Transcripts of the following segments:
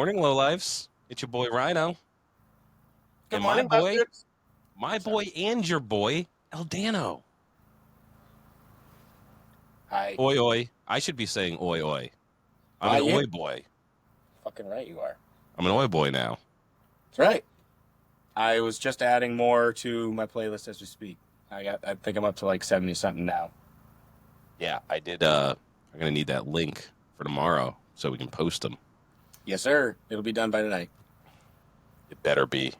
morning, Lowlifes. It's your boy Rhino. Good And morning, bastards. my boy and your boy, Eldano. Hi. Oi, oi. I should be saying oi, oi. I'm an oi boy. Fucking right you are. I'm an oi boy now. That's right. I was just adding more to my playlist as we speak. I think I'm up to like 70 something now. Yeah, I did. I'm going to need that link for tomorrow so we can post them. Yes, sir. It'll be done by tonight. It better be.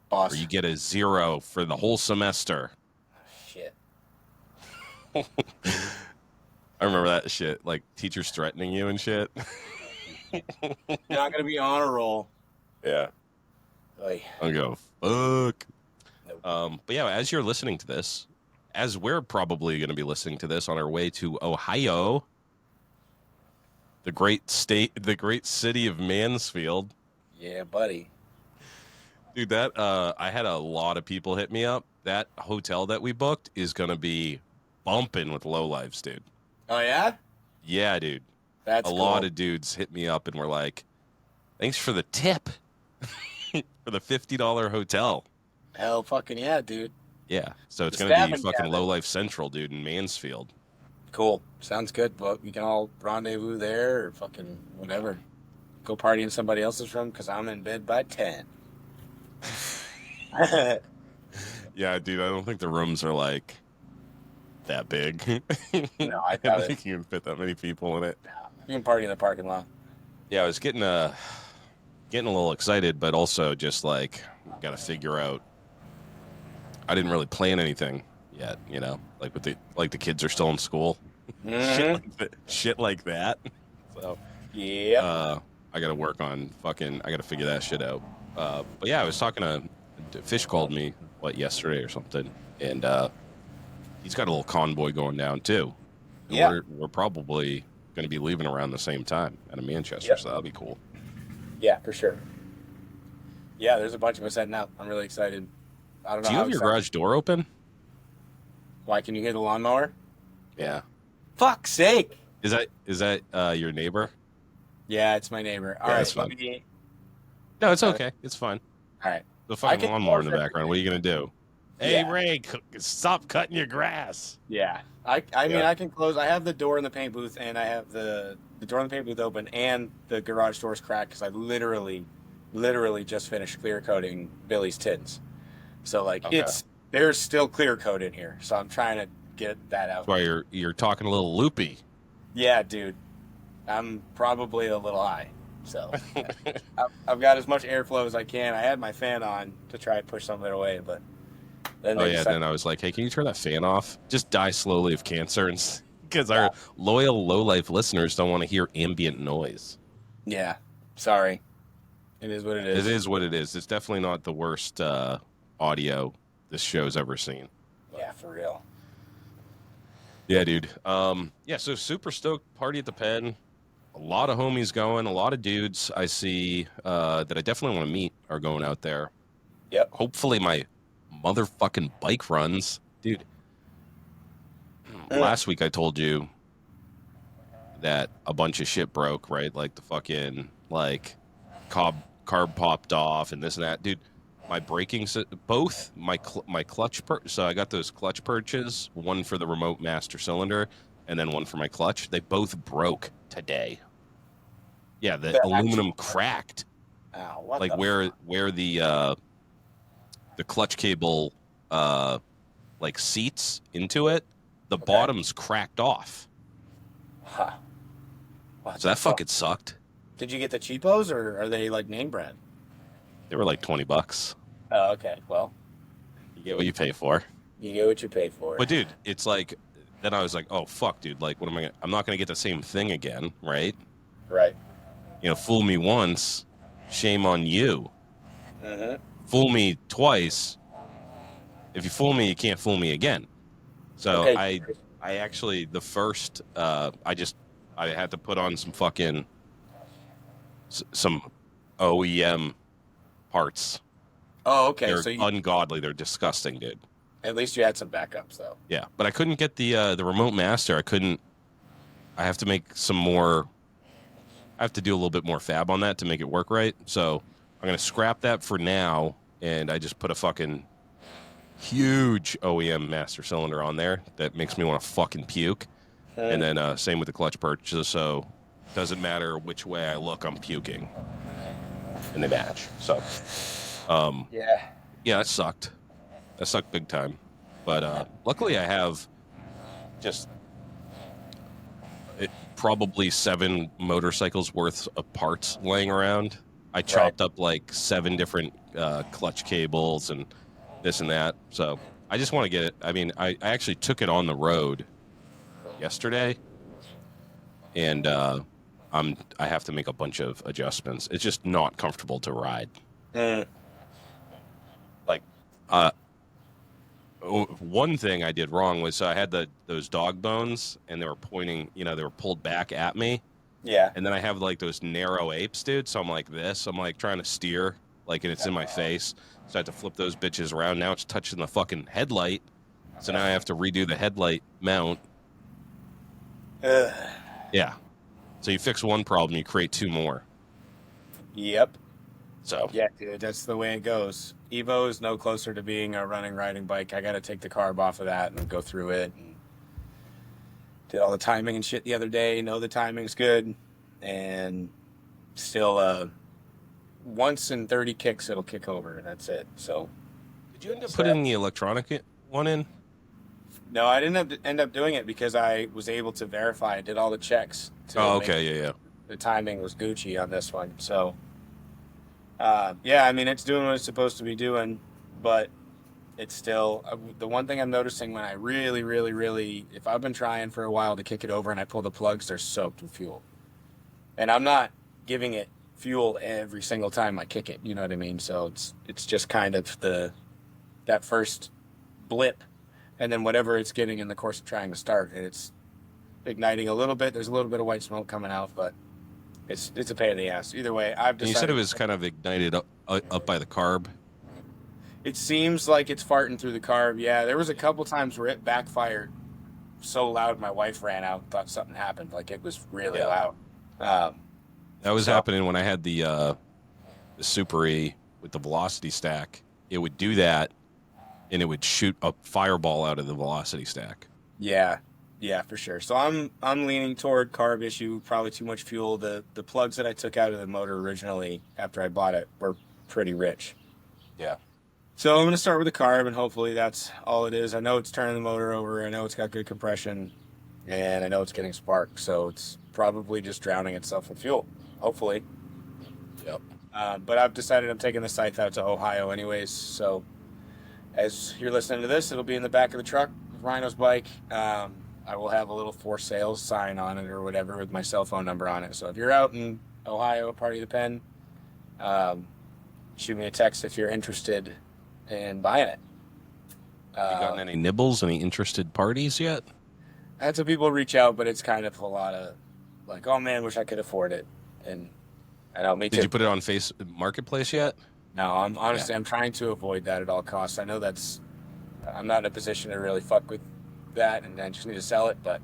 Boss. Or you get a 0 for the whole semester. Shit. I remember that shit. Like teachers threatening you and shit. You're not going to be on a roll. Yeah. Like, I'll go, fuck. nope. But yeah, as you're listening to this, as we're probably going to be listening to this on our way to Ohio, the great city of Mansfield. Yeah, buddy. Dude, that I had a lot of people hit me up. That hotel that we booked is going to be bumping with Lowlifes, dude. Oh, yeah? Yeah, dude. That's a cool. lot of dudes hit me up and were like, thanks for the tip for the $50 hotel. Hell fucking yeah, dude. Yeah, so it's The going to be staffing fucking gathering. Lowlife Central, dude, in Mansfield. Cool. Sounds good, but we can all rendezvous there or fucking whatever. Go party in somebody else's room because I'm in bed by 10. Yeah, dude, I don't think the rooms are like that big. No, I I doubt don't it. think you can fit that many people in it. You can party in the parking lot. Yeah, I was getting a little excited, but also just like got to figure out. I didn't really plan anything yet, you know, like with the kids are still in school, shit like that. So Yeah. I got to work on I got to figure that shit out. But yeah, I was talking to Fish called me yesterday or something, and he's got a little convoy going down too. And Yeah. we're probably going to be leaving around the same time out of Manchester, Yep. so that'll be cool. Yeah, for sure. Yeah, there's a bunch of us heading out. I'm really excited. I don't know. Do you have your garage door open? Why, can you hear the lawnmower? Yeah. Fuck's sake. Is that your neighbor? Yeah, it's my neighbor. All Yeah, right. that's fine. let me- No, it's okay. It's fine. All right. The fucking can lawnmower in the close background. What are you gonna do? Hey, Yeah. Ray, stop cutting your grass. Yeah. I mean, Yeah. I can close. I have the door in the paint booth, and I have the door in the paint booth open, and the garage door's cracked because I literally just finished clear coating Billy's tins. So like Okay. there's still clear coat in here. So I'm trying to get that out. That's why you're talking a little loopy. Yeah, dude. I'm probably a little high. So I've got as much airflow as I can. I had my fan on to try and push some of it away, but then Oh yeah, then I was like, hey, can you turn that fan off? Just die slowly of cancer, because our loyal Lowlife listeners don't want to hear ambient noise. Yeah. Sorry. It is what it is. It is what it is. It's definitely not the worst audio this show's ever seen. Yeah, for real. Yeah, dude. Yeah, so super stoked party at the Pen. A lot of homies going, a lot of dudes I see that I definitely want to meet are going out there. Yep. Hopefully my motherfucking bike runs. Dude, last week I told you that a bunch of shit broke, right? Like the fucking, like, carb popped off and this and that. Dude, my braking, both my clutch, so I got those clutch perches, one for the remote master cylinder and then one for my clutch. They both broke today. Yeah, the aluminum cracked. Ow, what Like the where the clutch cable like seats into it, the bottom's cracked off. Huh. What So the that fucking sucked. Did you get the cheapos, or are they like name brand? They were like $20. Oh, okay. Well, You get what you pay for. you get what you pay for. But dude, it's like, then I was like, oh fuck, dude, like what am I gonna, I'm not gonna get the same thing again, right? Right. You know, fool me once, shame on you. Mm-hmm. Fool me twice. If you fool me, you can't fool me again. So Okay. I actually, the first, I had to put on some fucking, some OEM parts. Oh, okay. They're So ungodly. They're disgusting, dude. at least you had some backups, though. Yeah, but I couldn't get the remote master. I have to make some more I have to do a little bit more fab on that to make it work right. So I'm gonna scrap that for now, and I just put a fucking huge OEM master cylinder on there that makes me want to fucking puke. And then same with the clutch perches. So doesn't matter which way I look, I'm puking, and they match. So Yeah. yeah, that sucked. That sucked big time. But luckily, I have just probably 7 motorcycles worth of parts laying around. I chopped up like 7 different clutch cables and this and that. So I just want to get it. I mean, I actually took it on the road yesterday, and I have to make a bunch of adjustments. It's just not comfortable to ride. Like, one thing I did wrong was I had those dog bones, and they were pointing, they were pulled back at me. Yeah. And then I have like those narrow apes, dude. So I'm like this. I'm like trying to steer, like, and it's in my face. So I have to flip those bitches around. Now it's touching the fucking headlight. So now I have to redo the headlight mount. Yeah. So you fix one problem, you create 2 more. Yep. So yeah, dude, that's the way it goes. Evo is no closer to being a running riding bike. I got to take the carb off of that and go through it. And did all the timing and shit the other day. Know the timing's good, and still, once in 30 kicks it'll kick over, and that's it. So, did you end up putting the electronic one in? No, I didn't end up doing it because I was able to verify. I did all the checks. Oh, okay, yeah. The timing was Gucci on this one, so. Yeah, I mean, it's doing what it's supposed to be doing, but it's still the one thing I'm noticing when I really, if I've been trying for a while to kick it over and I pull the plugs, they're soaked with fuel. And I'm not giving it fuel every single time I kick it, you know what I mean? So it's just kind of that first blip, and then whatever it's getting in the course of trying to start, and it's igniting a little bit. There's a little bit of white smoke coming out, but it's a pain in the ass. Either way, I've decided. You said it was kind of ignited up by the carb. It seems like it's farting through the carb. Yeah, there was a couple times where it backfired so loud my wife ran out and thought something happened. Like, it was really loud. That was happening when I had the Super E with the velocity stack. It would do that, and it would shoot a fireball out of the velocity stack. Yeah, for sure. So I'm leaning toward carb issue, probably too much fuel. The plugs that I took out of the motor originally after I bought it were pretty rich. Yeah. So I'm going to start with the carb, and hopefully that's all it is. I know it's turning the motor over. I know it's got good compression, and I know it's getting spark. So it's probably just drowning itself in fuel, hopefully. Yep. But I've decided I'm taking the scythe out to Ohio anyways. So as you're listening to this, it'll be in the back of the truck with Rhino's bike. I will have a little for sale sign on it or whatever with my cell phone number on it. So if you're out in Ohio, Party of the Pen, shoot me a text if you're interested in buying it. You gotten any nibbles, any interested parties yet? I had some people reach out, but it's kind of a lot of like, oh man, wish I could afford it. And I know, me too. Did you put it on Marketplace yet? No, I'm honestly, I'm trying to avoid that at all costs. I know I'm not in a position to really fuck with that, and I just need to sell it, but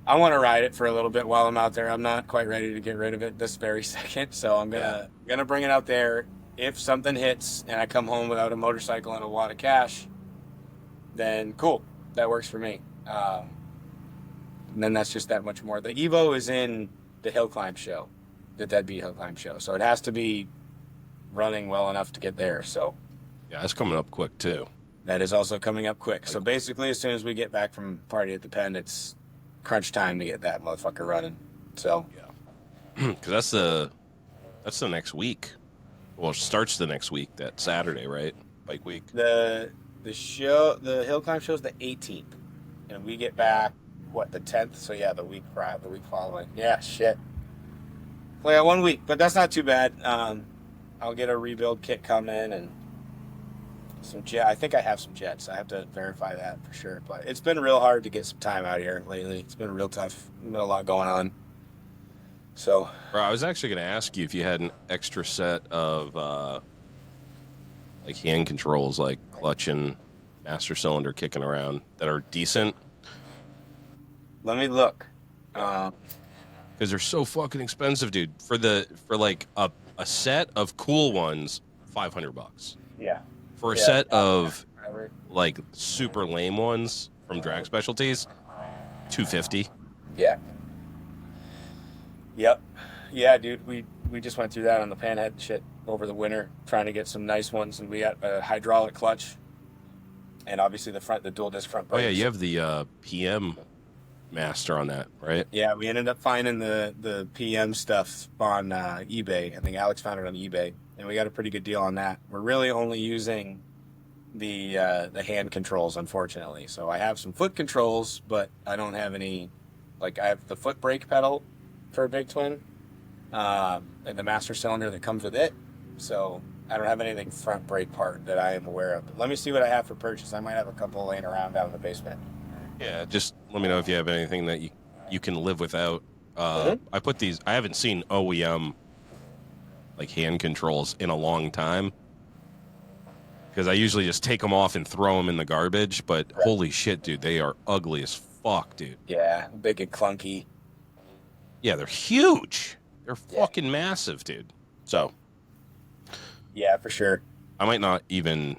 I want to ride it for a little bit while I'm out there. I'm not quite ready to get rid of it this very second, so I'm gonna bring it out there. If something hits and I come home without a motorcycle and a wad of cash, then cool, that works for me. And then that's just that much more. The Evo is in the hill climb show, the Deadbeat Hill Climb show, so it has to be running well enough to get there. So yeah, it's coming up quick too. That is also coming up quick. So basically, as soon as we get back from Party at the Pen, it's crunch time to get that motherfucker running. So yeah, because that's the next week. Well, it starts the next week, that Saturday, right? Bike week. The hill climb show is the 18th, and we get back the 10th. So yeah, the week following. Yeah, shit. Well, yeah, 1 week, but that's not too bad. I'll get a rebuild kit coming and some jet. I think I have some jets. I have to verify that for sure. But it's been real hard to get some time out here lately. It's been real tough. Been a lot going on. So, bro, I was actually going to ask you if you had an extra set of like hand controls, like clutch and master cylinder kicking around that are decent. Let me look. because they're so fucking expensive, dude. For like a set of cool ones, $500. Yeah. For a Yeah. set of like super lame ones from Drag Specialties, $250. Yeah. Yep. Yeah, dude. We just went through that on the panhead shit over the winter, trying to get some nice ones, and we got a hydraulic clutch, and obviously the dual disc front Oh brakes. yeah, you have the PM master on that, right? Yeah, we ended up finding the PM stuff on eBay. I think Alex found it on eBay, and we got a pretty good deal on that. We're really only using the hand controls, unfortunately. So I have some foot controls, but I don't have any. Like I have the foot brake pedal for a Big Twin, and the master cylinder that comes with it. So I don't have anything front brake part that I am aware of. But let me see what I have for purchase. I might have a couple laying around down in the basement. Yeah, just let me know if you have anything that you can live without. I put these. I haven't seen OEM like hand controls in a long time because I usually just take them off and throw them in the garbage. But holy shit, dude, they are ugly as fuck, dude. Yeah, big and clunky. Yeah, they're huge. They're fucking massive, dude. So yeah, for sure. I might not even.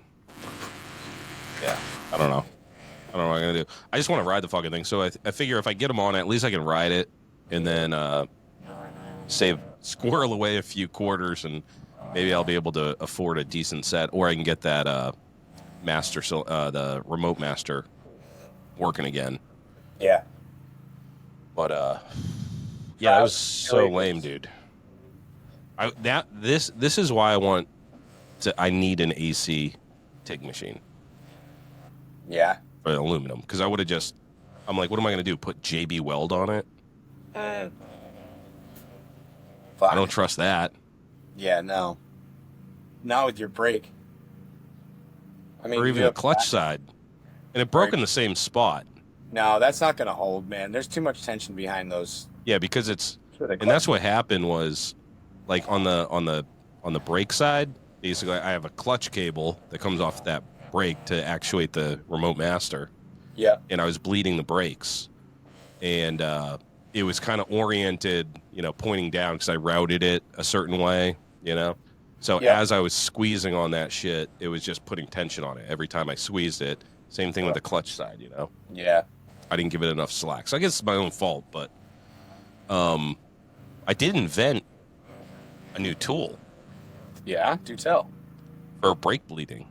Yeah, I don't know. I don't know what I'm gonna do. I just want to ride the fucking thing. So I figure if I get them on, at least I can ride it, and then squirrel away a few quarters, and maybe I'll be able to afford a decent set, or I can get that the remote master working again. Yeah. But yeah, it was so lame, dude. This is why I need an AC TIG machine. Yeah. For aluminum, because I would have I'm like, what am I going to do? Put JB Weld on it? I don't trust that. Yeah, no. Not with your brake. I mean, or even the clutch side. And it broke in the same spot. No, that's not going to hold, man. There's too much tension behind those. Yeah, because and that's what happened was, like on the brake side, basically I have a clutch cable that comes off that brake to actuate the remote master. Yeah. And I was bleeding the brakes. And it was kind of oriented, pointing down because I routed it a certain way, So as I was squeezing on that shit, it was just putting tension on it every time I squeezed it. Same thing with the clutch side, Yeah. I didn't give it enough slack. So I guess it's my own fault, but I did invent a new tool. Yeah, do tell. For brake bleeding.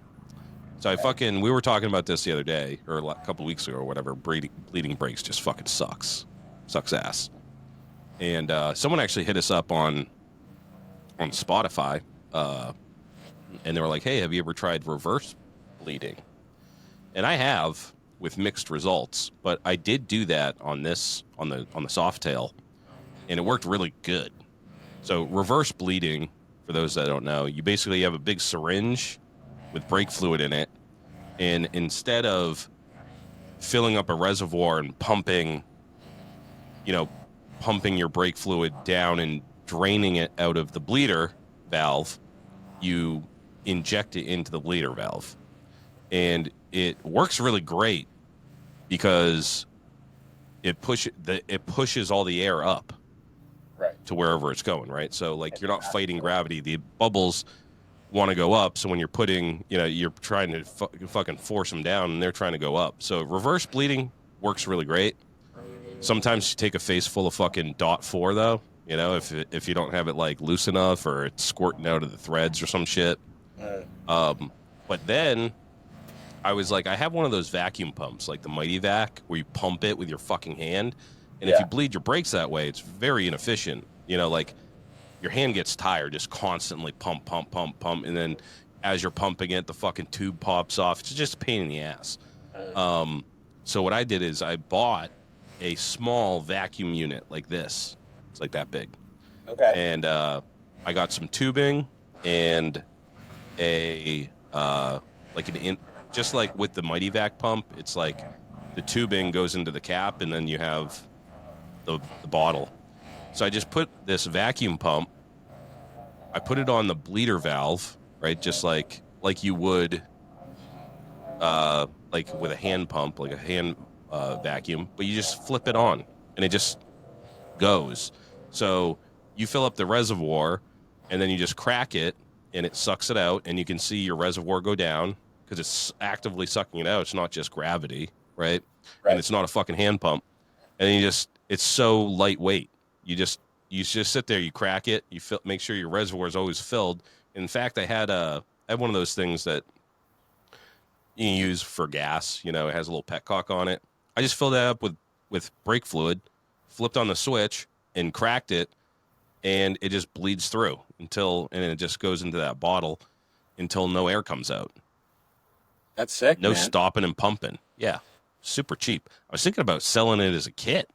So we were talking about this the other day, or a couple weeks ago or whatever. Bleeding brakes just fucking sucks ass. And someone actually hit us up on Spotify, and they were like, "Hey, have you ever tried reverse bleeding?" And I have, with mixed results, but I did do that on the Softail, and it worked really good. So reverse bleeding, for those that don't know, you basically have a big syringe with brake fluid in it, and instead of filling up a reservoir and pumping your brake fluid down and draining it out of the bleeder valve, you inject it into the bleeder valve. And it works really great because it pushes all the air up to wherever it's going, right? So like you're not fighting gravity. The bubbles want to go up, so when you're putting, you're trying to fucking force them down, and they're trying to go up. So reverse bleeding works really great. Sometimes you take a face full of fucking .4 though, if you don't have it like loose enough or it's squirting out of the threads or some shit. But then I was like, I have one of those vacuum pumps, like the Mighty Vac, where you pump it with your fucking hand, and if you bleed your brakes that way, it's very inefficient. Like your hand gets tired, just constantly pump, pump, pump, pump, and then as you're pumping it, the fucking tube pops off. It's just a pain in the ass. So what I did is I bought a small vacuum unit like this. It's like that big. Okay. And I got some tubing and just like with the Mighty Vac pump, it's like the tubing goes into the cap, and then you have the bottle. So I just put this vacuum pump, I put it on the bleeder valve, right? Just like you would, like with a hand pump, like a hand vacuum, but you just flip it on, and it just goes. So you fill up the reservoir, and then you just crack it, and it sucks it out, and you can see your reservoir go down because it's actively sucking it out. It's not just gravity, right? And Right. it's not a fucking hand pump. And then it's so lightweight. You just sit there, you crack it, make sure your reservoir is always filled. In fact, I had one of those things that you can use for gas. It has a little petcock on it. I just filled that up with brake fluid, flipped on the switch, and cracked it, and it just bleeds through and it just goes into that bottle until no air comes out. That's sick, No man. stopping and pumping. Yeah, super cheap. I was thinking about selling it as a kit.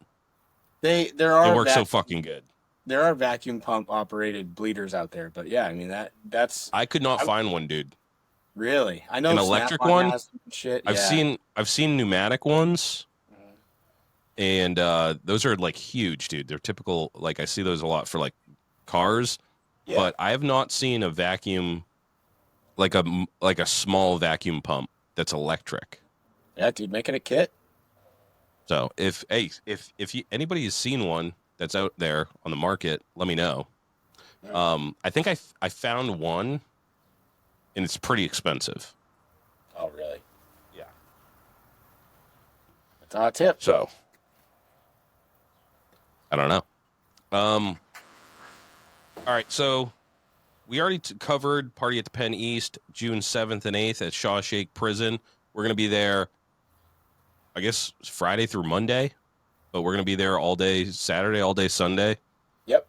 There It are works so fucking good. there are vacuum pump operated bleeders out there, but yeah, I mean that's I could not find one, dude. really. I know An electric Snap-on one? has some shit. I've Yeah. seen pneumatic ones, and those are like huge, dude. They're typical. Like I see those a lot for like cars, Yeah. but I have not seen a vacuum like a small vacuum pump that's electric. Yeah, dude, making a kit. So if anybody has seen one that's out there on the market, let me know. I think I found one, and it's pretty expensive. Oh, really? Yeah. That's a hot tip. So I don't know. All right, so we already covered Party at the Penn East, June 7th and 8th at Shawshank Prison. We're going to be there, I guess, Friday through Monday, but we're going to be there all day Saturday, all day Sunday. Yep.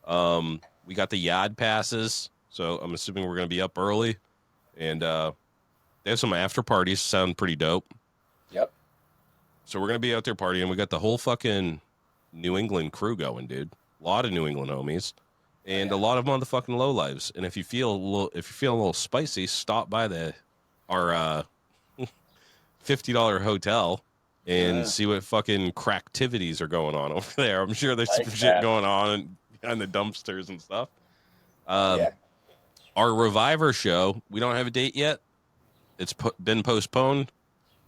We got the Yad passes, so I'm assuming we're going to be up early. And they have some after parties, sound pretty dope. Yep. So we're going to be out there partying. We got the whole fucking New England crew going, dude. A lot of New England homies. And a lot of motherfucking lowlives. And if you're feeling a little spicy, stop by our $50 hotel and see what fucking cracktivities are going on over there. I'm sure there's some shit going on behind the dumpsters and stuff. Yeah. Our Reviver show, we don't have a date yet. It's been postponed.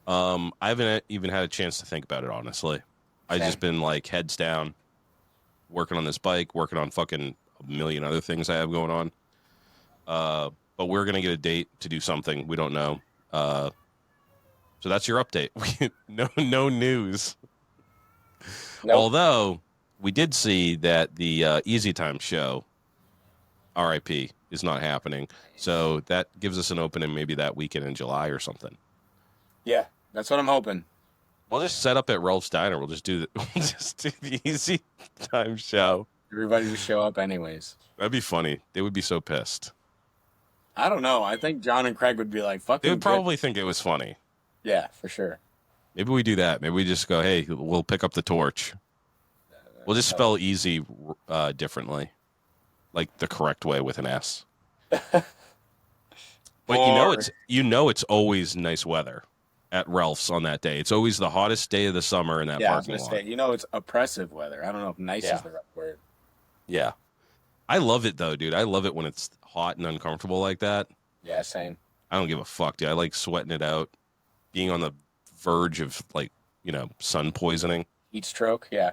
I haven't even had a chance to think about it, honestly. I've just been like heads down, working on this bike, working on fucking a million other things I have going on. But we're going to get a date to do something. We don't know. So that's your update. No news. Nope. Although we did see that the Easy Time show, RIP, is not happening. So that gives us an opening maybe that weekend in July or something. Yeah, that's what I'm hoping. We'll just set up at Ralph's Diner. We'll just do the Easy Time show. Everybody just show up anyways. That'd be funny. They would be so pissed. I don't know. I think John and Craig would be like, fucking They would probably think it was funny. Yeah, for sure. Maybe we do that. Maybe we just go, hey, we'll pick up the torch. We'll just spell easy differently. Like the correct way with an S. But it's always nice weather at Ralph's on that day. It's always the hottest day of the summer in that parking lot. It's oppressive weather. I don't know if nice is the right word. Yeah. I love it though, dude. I love it when it's hot and uncomfortable like that. Yeah, same. I don't give a fuck, dude. I like sweating it out, being on the verge of sun poisoning. Heat stroke, yeah.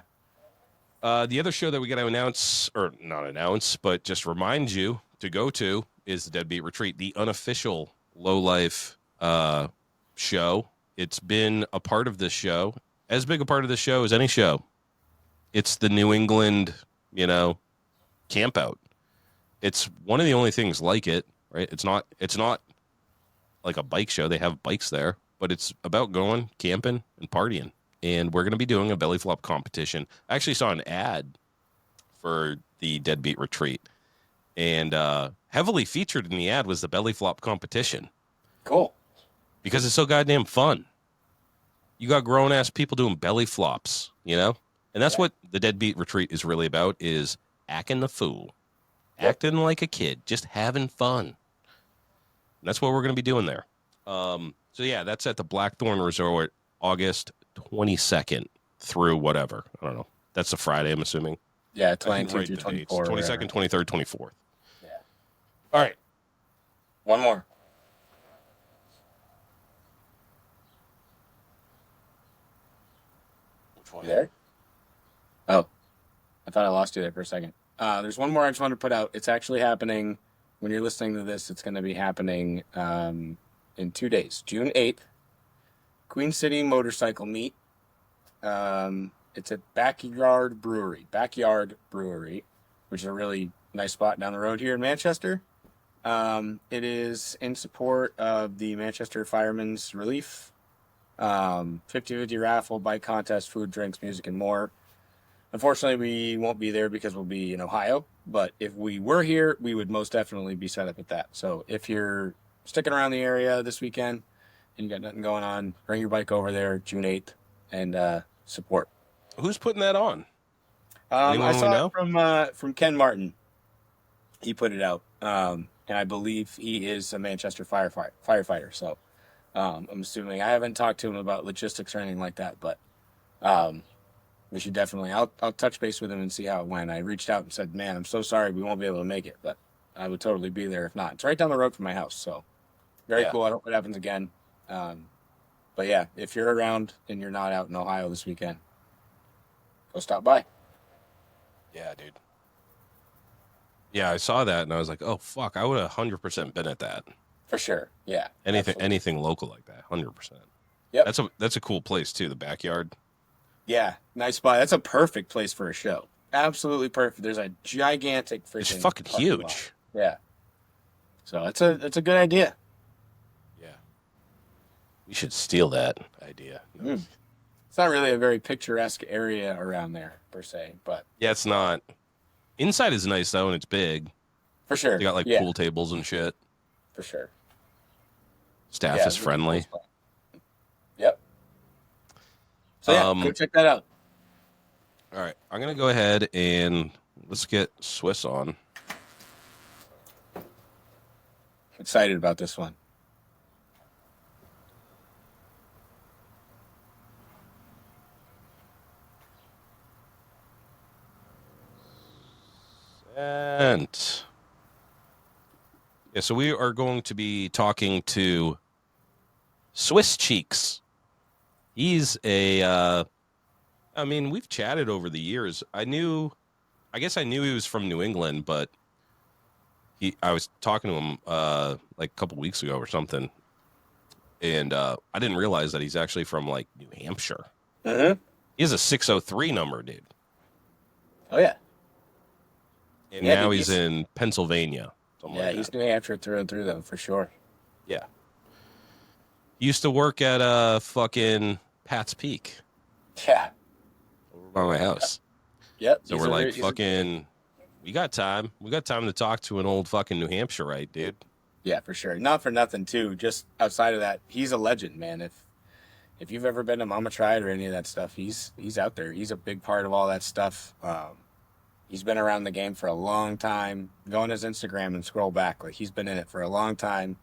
The other show that we got to announce, or not announce, but just remind you to go to is the Deadbeat Retreat, the unofficial Lowlife show. It's been a part of this show, as big a part of the show as any show. It's the New England, camp out. It's one of the only things like it, right? It's not like a bike show. They have bikes there, but it's about going camping and partying. And we're going to be doing a belly flop competition. I actually saw an ad for the Deadbeat Retreat, and heavily featured in the ad was the belly flop competition. Cool. Because it's so goddamn fun. You got grown-ass people doing belly flops, And that's what the Deadbeat Retreat is really about, is acting the fool. Acting like a kid, just having fun. And that's what we're going to be doing there. So, yeah, that's at the Blackthorn Resort, August 22nd through whatever. I don't know. That's a Friday, I'm assuming. Yeah, 22 through 24. 22nd, 23rd, 24th. Yeah. All right. One more. Which one? You there? Oh. I thought I lost you there for a second. There's one more I just wanted to put out. It's actually happening when you're listening to this. It's going to be happening in 2 days, June 8th. Queen City Motorcycle Meet. It's at Backyard Brewery, which is a really nice spot down the road here in Manchester. It is in support of the Manchester Firemen's Relief. 50/50 raffle, bike contest, food, drinks, music, and more. Unfortunately, we won't be there because we'll be in Ohio. But if we were here, we would most definitely be set up at that. So if you're sticking around the area this weekend and you got nothing going on, bring your bike over there June 8th and support. Who's putting that on? I Anyone we saw know? it from Ken Martin. He put it out, and I believe he is a Manchester firefighter. So I'm assuming, I haven't talked to him about logistics or anything like that, but we should definitely. I'll touch base with him and see how it went. I reached out and said, "Man, I'm so sorry we won't be able to make it, but I would totally be there if not." It's right down the road from my house, so very cool. I hope it happens again. But yeah, if you're around and you're not out in Ohio this weekend, go stop by. Yeah, dude. Yeah, I saw that and I was like, oh fuck, I would have 100% been at that. For sure. Yeah. Anything local like that, 100%. Yep. That's a cool place too, the backyard. Yeah, nice spot. That's a perfect place for a show. Absolutely perfect. There's a gigantic freaking. It's fucking huge. Lot. Yeah. So it's a good idea. Yeah. We should steal that idea. No. It's not really a very picturesque area around there per se, but yeah, it's not. Inside is nice though, and it's big. For sure. They got like pool tables and shit. For sure. Staff is friendly. Cool. Yep. So yeah, go check that out. All right, I'm gonna go ahead and let's get Swiss on. Excited about this one. And yeah, so we are going to be talking to Swiss Cheeks. He's I mean, we've chatted over the years. I guess I knew he was from New England, but I was talking to him like a couple weeks ago or something, and I didn't realize that he's actually from like New Hampshire. Mm-hmm. He has a 603 number, dude. Oh yeah. And now he's in Pennsylvania. Yeah, he's New Hampshire through and through, though, for sure. Yeah. He used to work at fucking Pat's Peak. Yeah. Over by my house. Yep. So we're like, fucking, we got time. We got time to talk to an old fucking New Hampshireite, dude. Yeah, for sure. Not for nothing, too. Just outside of that, he's a legend, man. If you've ever been to Mama Tried or any of that stuff, he's out there. He's a big part of all that stuff. He's been around the game for a long time. Go on his Instagram and scroll back. Like, he's been in it for a long time.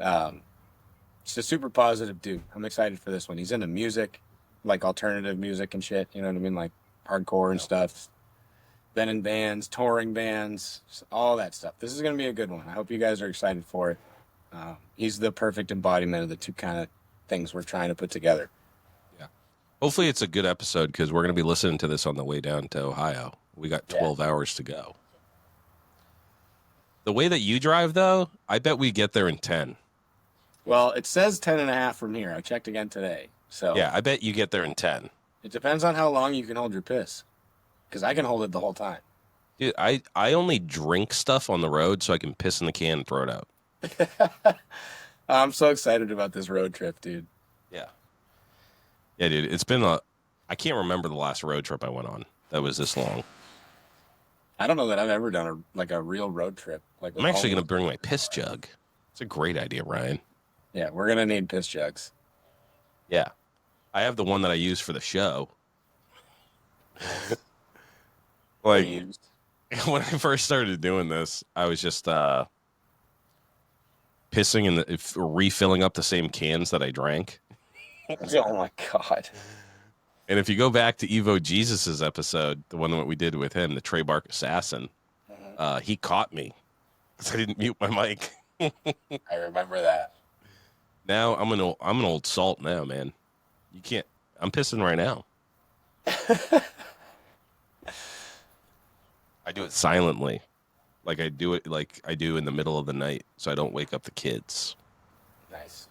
It's a super positive dude. I'm excited for this one. He's into music, like alternative music and shit. You know what I mean? Like hardcore and stuff. Been in bands, touring bands, all that stuff. This is going to be a good one. I hope you guys are excited for it. He's the perfect embodiment of the two kind of things we're trying to put together. Yeah. Hopefully it's a good episode because we're going to be listening to this on the way down to Ohio. We got 12 hours to go. The way that you drive, though, I bet we get there in 10. Well, it says 10 and a half from here. I checked again today. So yeah, I bet you get there in 10. It depends on how long you can hold your piss. Because I can hold it the whole time. Dude, I only drink stuff on the road so I can piss in the can and throw it out. I'm so excited about this road trip, dude. Yeah. Yeah, dude, it's been I can't remember the last road trip I went on that was this long. I don't know that I've ever done a real road trip. Like I'm actually going to bring my piss jug. It's a great idea, Ryan. Yeah, we're going to need piss jugs. Yeah. I have the one that I use for the show. Like, when I first started doing this, I was just pissing and refilling up the same cans that I drank. Oh, my God. And if you go back to Evo Jesus's episode, the one that we did with him, the Trey Bark Assassin, he caught me because I didn't mute my mic. I remember that. Now I'm an old salt now, man. You can't. I'm pissing right now. I do it silently. Like I do it like I do in the middle of the night, so I don't wake up the kids. Nice.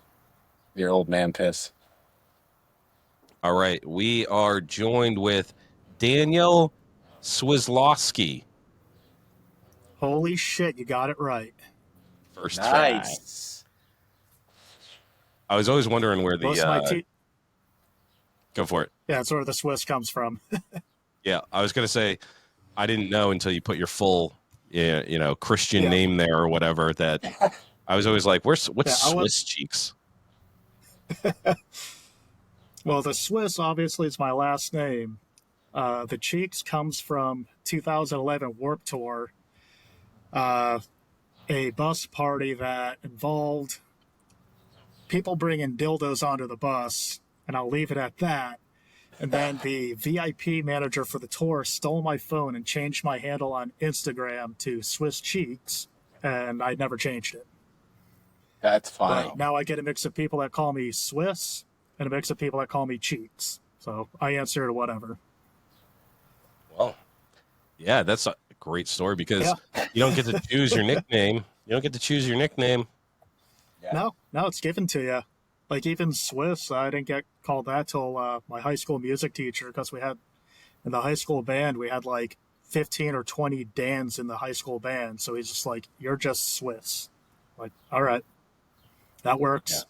Your old man piss. All right, we are joined with Daniel Swislowski. Holy shit, you got it right. First try. Nice. I was always wondering where Most of my the go for it. yeah, that's where the Swiss comes from. Yeah, I was gonna say I didn't know until you put your full, Christian Yeah. name there or whatever. That I was always like, what's Yeah, Swiss cheeks? Well, the Swiss obviously is my last name. The Cheeks comes from 2011 Warped Tour, a bus party that involved people bringing dildos onto the bus, and I'll leave it at that. And then the VIP manager for the tour stole my phone and changed my handle on Instagram to Swiss Cheeks, and I never changed it. That's funny. But now I get a mix of people that call me Swiss and a mix of people that call me Cheeks. So I answer to whatever. Well, yeah, that's a great story because Yeah. you don't get to choose your nickname. You don't get to choose your nickname. Yeah. No, it's given to you. Like even Swiss, I didn't get called that till my high school music teacher, because we had in the high school band we had like 15 or 20 Dans in the high school band. So he's just like, "You're just Swiss." Like, all right, that works.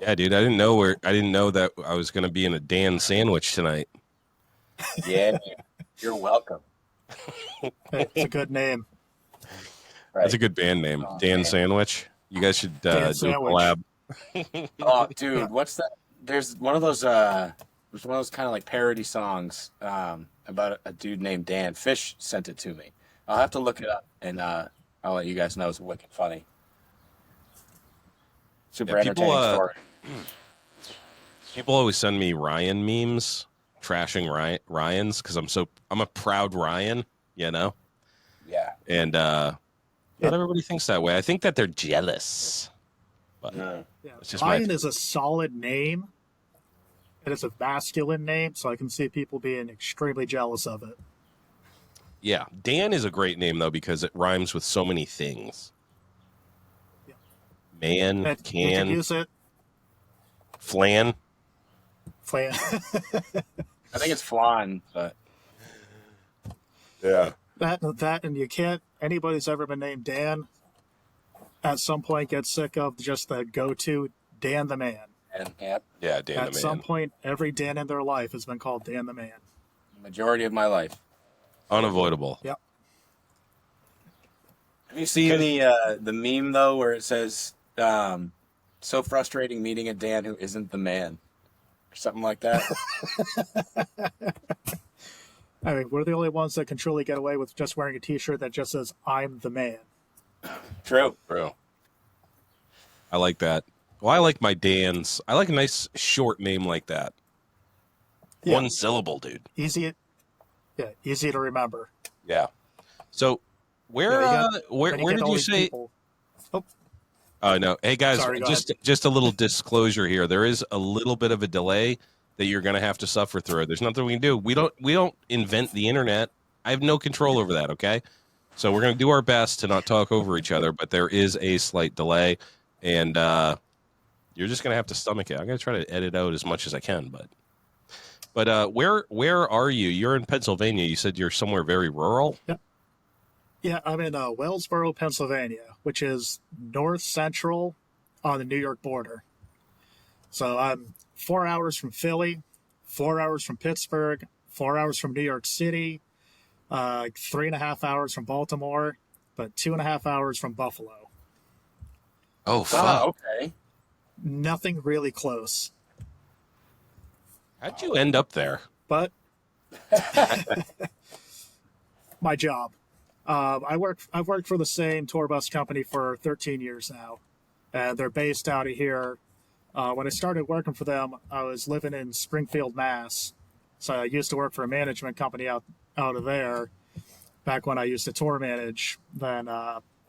Yeah, dude, I didn't know that I was going to be in a Dan sandwich tonight. Yeah. You're welcome. Hey, it's a good name. Right. That's a good band name, Oh, Dan man. Sandwich. You guys should do Dan a Sandwich. collab. Oh, dude, what's that? There's one of those. There's one of those kind of like parody songs about a dude named Dan. Fish sent it to me. I'll have to look it up, and I'll let you guys know. It's wicked funny. Super Yeah, people, entertaining story. People always send me Ryan memes, trashing Ryans, because I'm a proud Ryan, Yeah. and not everybody thinks that way. I think that they're jealous. But Yeah. Yeah, It's just Ryan is a solid name. It is a masculine name, so I can see people being extremely jealous of it. yeah, Dan is a great name though because it rhymes with so many things. Yeah. Man, And you can can, use it. flan. Plan. I think it's flan, but Yeah. that, and you can't. Anybody's ever been named Dan, at some point gets sick of just the go-to Dan the Man. and yeah, Yeah, Dan At the some man. point, every Dan in their life has been called Dan the Man. majority of my life. Unavoidable. Yep. Have you seen the meme though, where it says, "So frustrating meeting a Dan who isn't the man," or something like that? I mean, we're the only ones that can truly get away with just wearing a T-shirt that just says "I'm the man." True. Bro. I like that. Well, I like my Dan's. I like a nice short name like that. Yeah. One syllable, dude. Easy to remember. Yeah. So where Yeah, where Then where get did all you these say people- Oh, Oh no. Hey guys, Sorry, go just a little disclosure here. There is a little bit of a delay that you're going to have to suffer through. There's nothing we can do. We don't invent the internet. I have no control over that, okay? So we're going to do our best to not talk over each other, but there is a slight delay and you're just going to have to stomach it. I'm going to try to edit out as much as I can, but where are you? You're in Pennsylvania. You said you're somewhere very rural? yeah, I'm in Wellsboro, Pennsylvania, which is north central on the New York border. So I'm 4 hours from Philly, 4 hours from Pittsburgh, 4 hours from New York City, 3.5 hours from Baltimore, but 2.5 hours from Buffalo. Oh fuck. Oh, okay. Nothing really close, How'd you end up there? but my job. I've worked for the same tour bus company for 13 years now, and they're based out of here. When I started working for them, I was living in Springfield, Mass. So I used to work for a management company out of there back when I used to tour manage. Then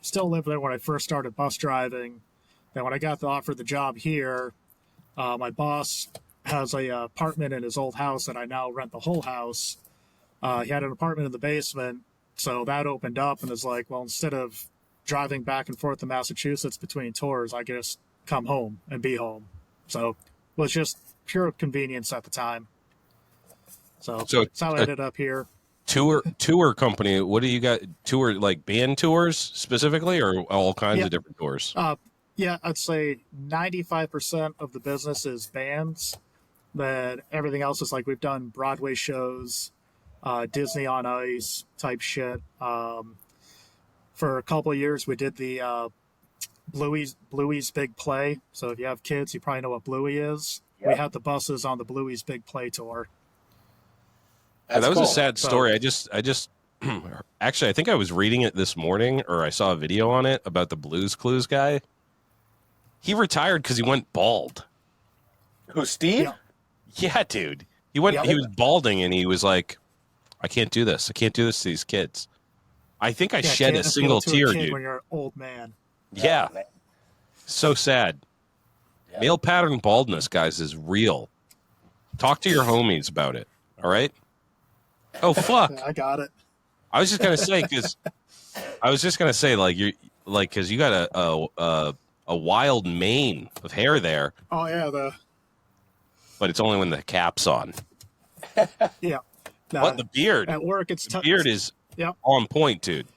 still lived there when I first started bus driving. Then when I got offered the job here, my boss has a apartment in his old house, and I now rent the whole house. He had an apartment in the basement, so that opened up, and it's like, well, instead of driving back and forth to Massachusetts between tours, I could just come home and be home. So it was just pure convenience at the time. So So that's how I ended up here. tour company. What do you got? Tour like band tours specifically, or all kinds Yeah. of different tours? Yeah, I'd say 95% of the business is bands. Then everything else is like we've done Broadway shows, Disney on Ice type shit. For a couple of years, we did the Bluey's Big Play. So if you have kids, you probably know what Bluey is. Yep. We had the buses on the Bluey's Big Play tour. Yeah, that was cool. a sad story. I just actually, I think I was reading it this morning, or I saw a video on it about the Blues Clues guy. He retired because he went bald. Who, Steve? Yeah. Yeah, dude. He went. Yeah. He was balding, and he was like, "I can't do this. I can't do this to these kids." I think I shed a can't single appeal to tear, a kid dude. when you're an old man. Yeah, so sad. Yeah. Male pattern baldness, guys, is real. Talk to your homies about it. All right. Oh fuck! I got it. I was just gonna say like you're like because you got a wild mane of hair there, Oh yeah, but it's only when the cap's on. yeah. What the beard? At work, it's The beard is Yep. on point, dude.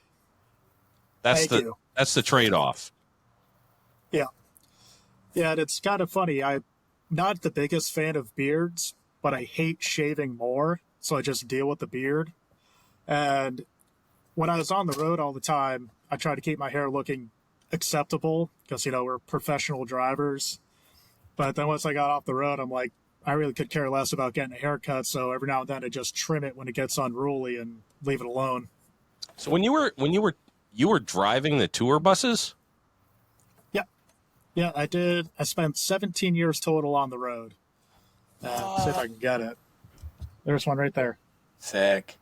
Thank you. That's the trade off. Yeah. Yeah, and it's kind of funny. I'm not the biggest fan of beards, but I hate shaving more, so I just deal with the beard. And when I was on the road all the time, I tried to keep my hair looking acceptable because, we're professional drivers. But then once I got off the road, I'm like, I really could care less about getting a haircut, so every now and then I just trim it when it gets unruly and leave it alone. So when you were driving the tour buses, Yeah, I did. I spent 17 years total on the road. See if I can get it. There's one right there. Sick.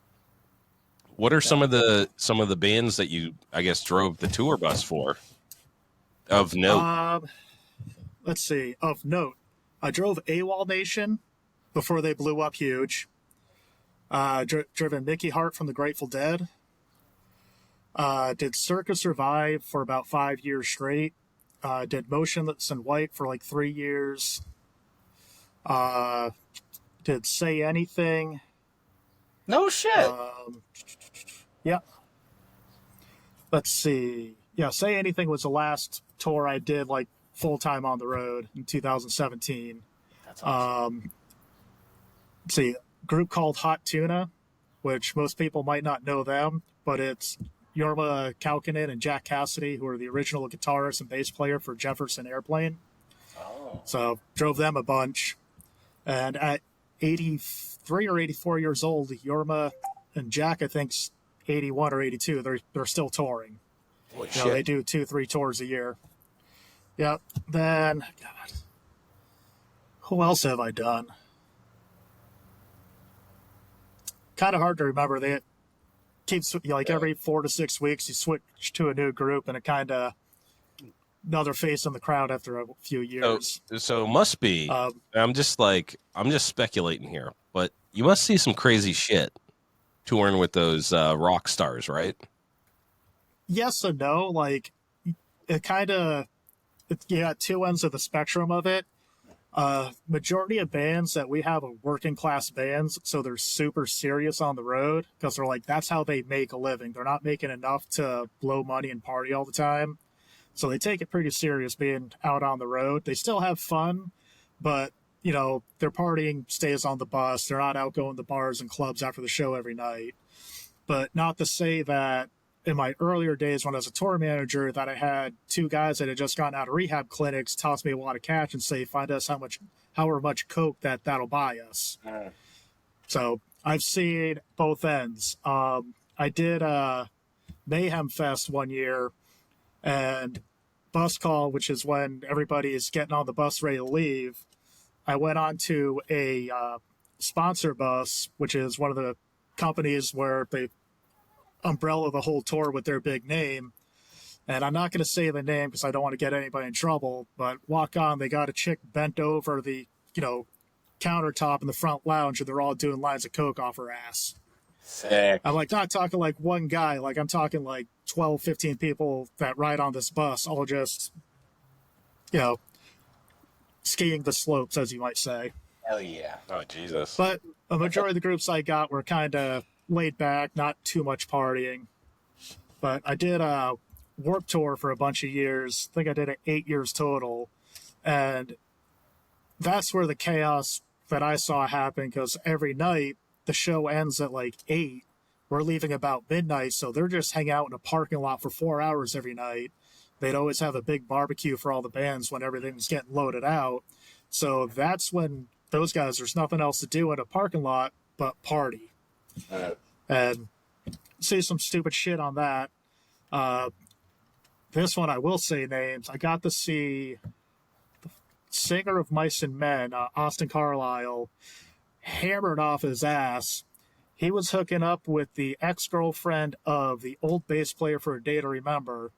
what are some of the bands that you I guess drove the tour bus for? Of note. Let's see. Of note, I drove AWOL Nation before they blew up huge. Driven Mickey Hart from the Grateful Dead. Did Circa Survive for about 5 years straight. Did Motionless in White for like 3 years. Did Say Anything. No shit. Yeah. Let's see. Yeah, Say Anything was the last tour I did like full time on the road in 2017. That's awesome. Let's see, a group called Hot Tuna, which most people might not know them, but it's Jorma Kaukonen and Jack Cassidy, who are the original guitarist and bass player for Jefferson Airplane. Oh. So drove them a bunch. And at 83 or 84 years old, Jorma and Jack, I think's 81 or 82. They're still touring. Holy You know, they do 2-3 tours a year. Yep. Then, God, who else have I done? Kind of hard to remember. They keeps like every 4 to 6 weeks you switch to a new group, and it kind of another face in the crowd after a few years. So it must be. I'm just speculating here, but you must see some crazy shit touring with those rock stars, right? Yes and no. Like, it kind of, you got two ends of the spectrum of it. Majority of bands that we have are working class bands, so they're super serious on the road because they're like, that's how they make a living. They're not making enough to blow money and party all the time. So they take it pretty serious being out on the road. They still have fun, but, you know, their partying stays on the bus. They're not out going to bars and clubs after the show every night. But not to say that in my earlier days when I was a tour manager that I had two guys that had just gotten out of rehab clinics toss me a lot of cash and say, find us however much coke that'll buy us. So I've seen both ends. I did Mayhem Fest one year, and bus call, which is when everybody is getting on the bus ready to leave. I went on to a sponsor bus, which is one of the companies where they umbrella the whole tour with their big name. And I'm not going to say the name because I don't want to get anybody in trouble, but walk on, they got a chick bent over the, countertop in the front lounge, and they're all doing lines of coke off her ass. Sick. I'm like not talking like one guy, like I'm talking like 12, 15 people that ride on this bus, all just, you know, skiing the slopes, as you might say. Hell yeah. Oh Jesus. But a majority of the groups I got were kind of laid back, not too much partying. But I did a Warp Tour for a bunch of years. I think I did it 8 years total. And that's where the chaos that I saw happen, because every night the show ends at like 8. We're leaving about midnight, so they're just hanging out in a parking lot for 4 hours every night. They'd always have a big barbecue for all the bands when everything's getting loaded out. So that's when those guys, there's nothing else to do in a parking lot but party. And see some stupid shit on that. This one I will say names. I got to see the singer of Mice and Men, Austin Carlisle, hammered off his ass. He was hooking up with the ex-girlfriend of the old bass player for A Day to Remember,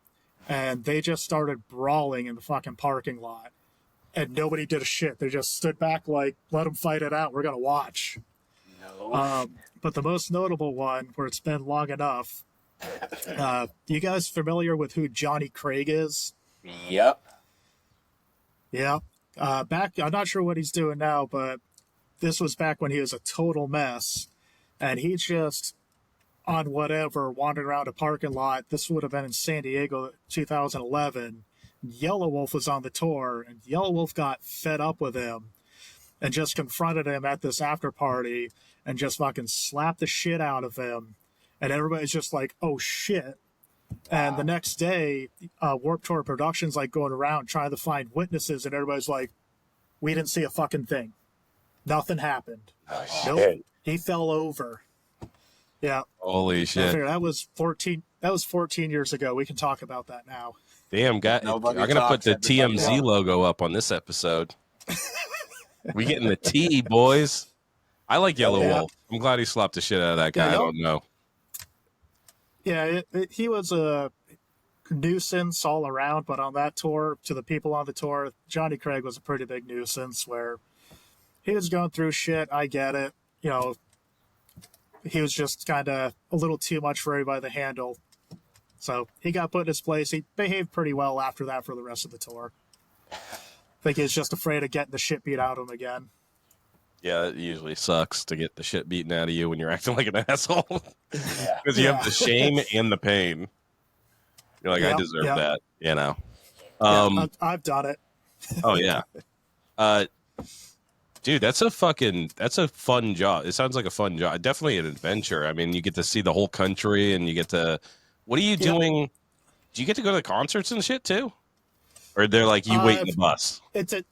and they just started brawling in the fucking parking lot. And nobody did a shit. They just stood back like, let them fight it out. We're going to watch. No. But the most notable one, where it's been long enough, you guys familiar with who Johnny Craig is? Yep. Yeah. Back, I'm not sure what he's doing now, but this was back when he was a total mess. And he just, on whatever, wandered around a parking lot. This would have been in San Diego, 2011. Yellow Wolf was on the tour, and Yellow Wolf got fed up with him and just confronted him at this after party and just fucking slapped the shit out of him. And everybody's just like, oh shit. And the next day, Warped Tour Productions like going around trying to find witnesses, and everybody's like, we didn't see a fucking thing. Nothing happened. Oh, Nope. shit. He fell over. Yeah. Holy I shit. figured that was 14 years ago. We can talk about that now. Damn, guy. I'm Nobody gonna put talks, the everybody TMZ talks. logo up on this episode. We getting the T, boys. I like Yellow Yeah. Wolf. I'm glad he slapped the shit out of that guy. Yeah, I yep. don't know. Yeah, he was a nuisance all around, but on that tour, to the people on the tour, Johnny Craig was a pretty big nuisance where he was going through shit. I get it. You know, he was just kind of a little too much for everybody to handle. So he got put in his place. He behaved pretty well after that for the rest of the tour. I think he was just afraid of getting the shit beat out of him again. Yeah, it usually sucks to get the shit beaten out of you when you're acting like an asshole. Yeah. Because you Yeah. have the shame and the pain. You're like, I Yep, deserve yep. that, you know. Yeah, I've done it. Oh yeah. Dude, that's a fun job. It sounds like a fun job. Definitely an adventure. I mean, you get to see the whole country, and you get to. What are you doing? Do you get to go to the concerts and shit too? Or they're like you wait in the bus? It's a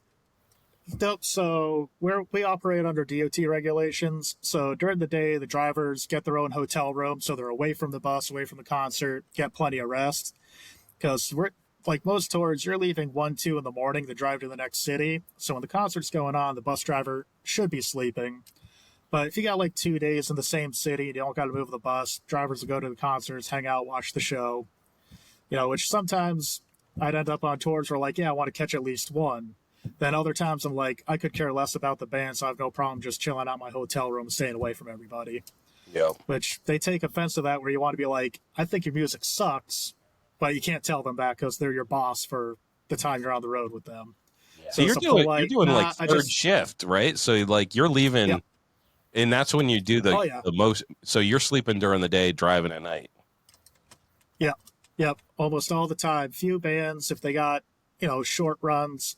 Nope. So we operate under DOT regulations. So during the day, the drivers get their own hotel room, so they're away from the bus, away from the concert, get plenty of rest. Because we're like most tours, you're leaving 1, 2 in the morning to drive to the next city. So when the concert's going on, the bus driver should be sleeping. But if you got like 2 days in the same city, you don't got to move the bus. Drivers will go to the concerts, hang out, watch the show. You know, which sometimes I'd end up on tours where like, yeah, I want to catch at least one. Then other times I'm like, I could care less about the band, so I have no problem just chilling out my hotel room, staying away from everybody. Yeah. Which they take offense to that, where you want to be like, I think your music sucks, but you can't tell them that because they're your boss for the time you're on the road with them. Yeah. So you're it's a doing polite, like "Nah, I third just-" shift, right? So like you're leaving, Yeah. and that's when you do the Oh, yeah. the most. So you're sleeping during the day, driving at night. Yep, almost all the time. Few bands, if they got, short runs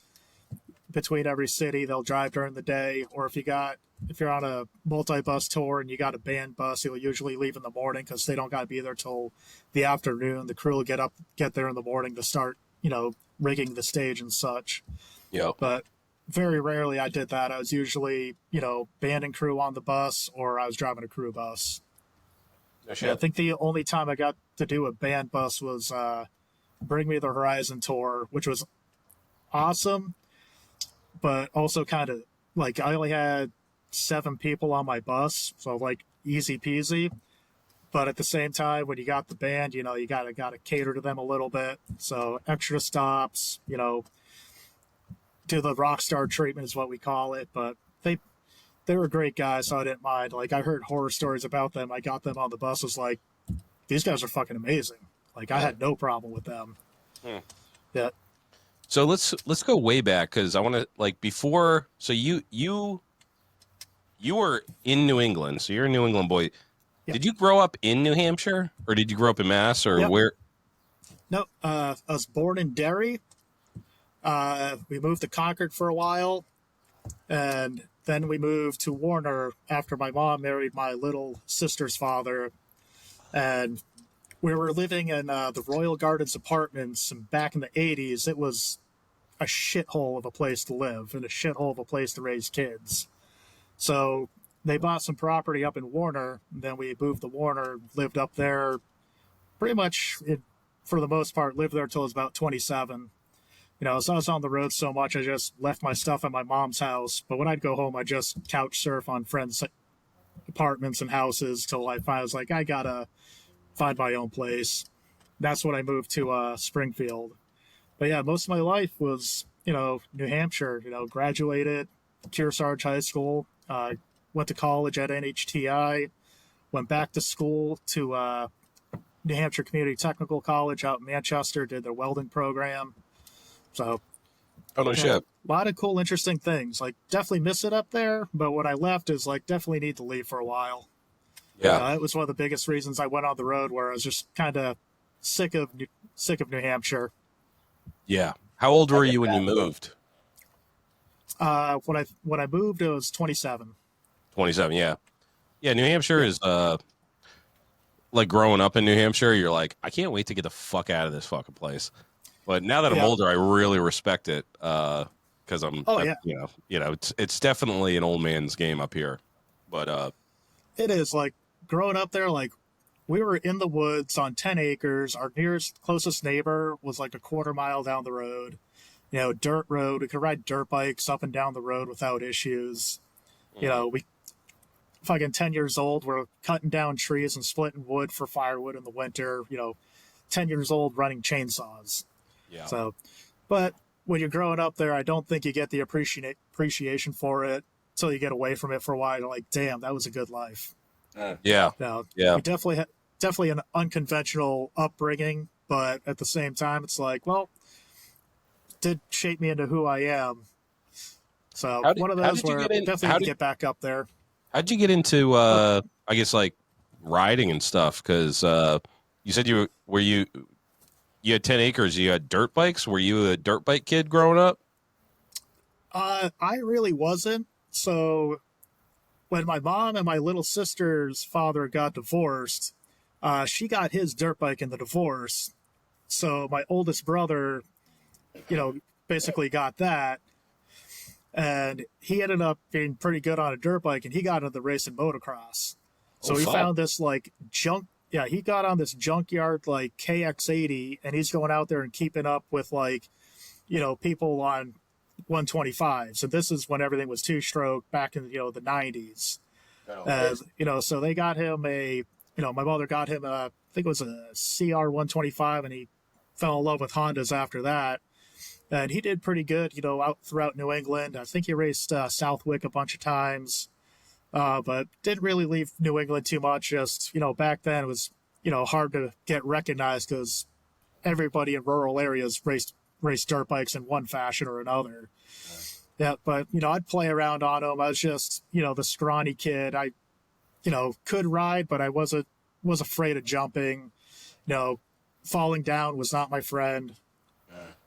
between every city, they'll drive during the day. Or if you're on a multi-bus tour and you got a band bus, you'll usually leave in the morning because they don't got to be there till the afternoon. The crew will get there in the morning to start, rigging the stage and such. Yep. But very rarely I did that. I was usually, band and crew on the bus, or I was driving a crew bus. No Yeah, I shit. think the only time I got to do a band bus was Bring Me the Horizon tour, which was awesome, but also kind of like I only had 7 people on my bus, so like easy peasy. But at the same time, when you got the band, you gotta cater to them a little bit. So extra stops, do the rock star treatment is what we call it. But they were great guys, so I didn't mind. Like, I heard horror stories about them. I got them on the bus. Was like, these guys are fucking amazing. Like, I had no problem with them. Hmm. Yeah. So let's go way back because I want to like before. So you were in New England, so you're a New England boy. Yep. Did you grow up in New Hampshire, or did you grow up in Mass, or Yep. where? No, I was born in Derry. We moved to Concord for a while, and then we moved to Warner after my mom married my little sister's father. And we were living in the Royal Gardens apartments, and back in the 80s, it was a shithole of a place to live and a shithole of a place to raise kids. So they bought some property up in Warner, and then we moved to Warner, lived up there pretty much, for the most part, lived there until I was about 27. You know, so I was on the road so much, I just left my stuff at my mom's house. But when I'd go home, I'd just couch surf on friends' apartments and houses till I was like, I gotta find my own place. That's when I moved to Springfield. But yeah, most of my life was, you know, New Hampshire. You know, graduated Kearsarge High School, went to college at NHTI, went back to school to New Hampshire Community Technical College out in Manchester, did their welding program. So, Oh no shit. a lot of cool, interesting things. Like, definitely miss it up there, but what I left is like definitely need to leave for a while. Yeah. That was one of the biggest reasons I went on the road, where I was just kind of sick of New Hampshire. Yeah. How old were get you when you that. moved? When I moved, it was 27. 27. Yeah. Yeah. New Hampshire is like growing up in New Hampshire. You're like, I can't wait to get the fuck out of this fucking place. But now that I'm Yeah. older, I really respect it because Oh, yeah. you know, it's definitely an old man's game up here. But It is like growing up there. Like, we were in the woods on 10 acres. Our closest neighbor was like a quarter mile down the road. You know, dirt road. We could ride dirt bikes up and down the road without issues. You know, we fucking 10 years old. We're cutting down trees and splitting wood for firewood in the winter. You know, 10 years old running chainsaws. yeah, So, but when you're growing up there, I don't think you get the appreciation for it until you get away from it for a while. You're like, damn, that was a good life. yeah, Now, yeah. we definitely an unconventional upbringing, but at the same time, it's like, well, it did shape me into who I am. So one of how those did you where get in? definitely need to get back up there. How'd you get into I guess like riding and stuff? Because you said you had 10 acres. You had dirt bikes. Were you a dirt bike kid growing up? I really wasn't. So when my mom and my little sister's father got divorced, she got his dirt bike in the divorce. So my oldest brother, you know, basically got that. And he ended up being pretty good on a dirt bike, and he got into the racing motocross. So he fun. found this like junk. Yeah, he got on this junkyard like KX80, and he's going out there and keeping up with like, you know, people on 125. So this is when everything was two-stroke back in, you know, the 90s. You know, so they got him my mother got him I think it was a CR 125, and he fell in love with Hondas after that. And he did pretty good, you know, out throughout New England. I think he raced Southwick a bunch of times, but didn't really leave New England too much. Just, you know, back then it was, you know, hard to get recognized because everybody in rural areas raced dirt bikes in one fashion or another. Yeah, but, you know, I'd play around on them. I was just, you know, the scrawny kid. I, you know, could ride, but I was afraid of jumping. You know, falling down was not my friend.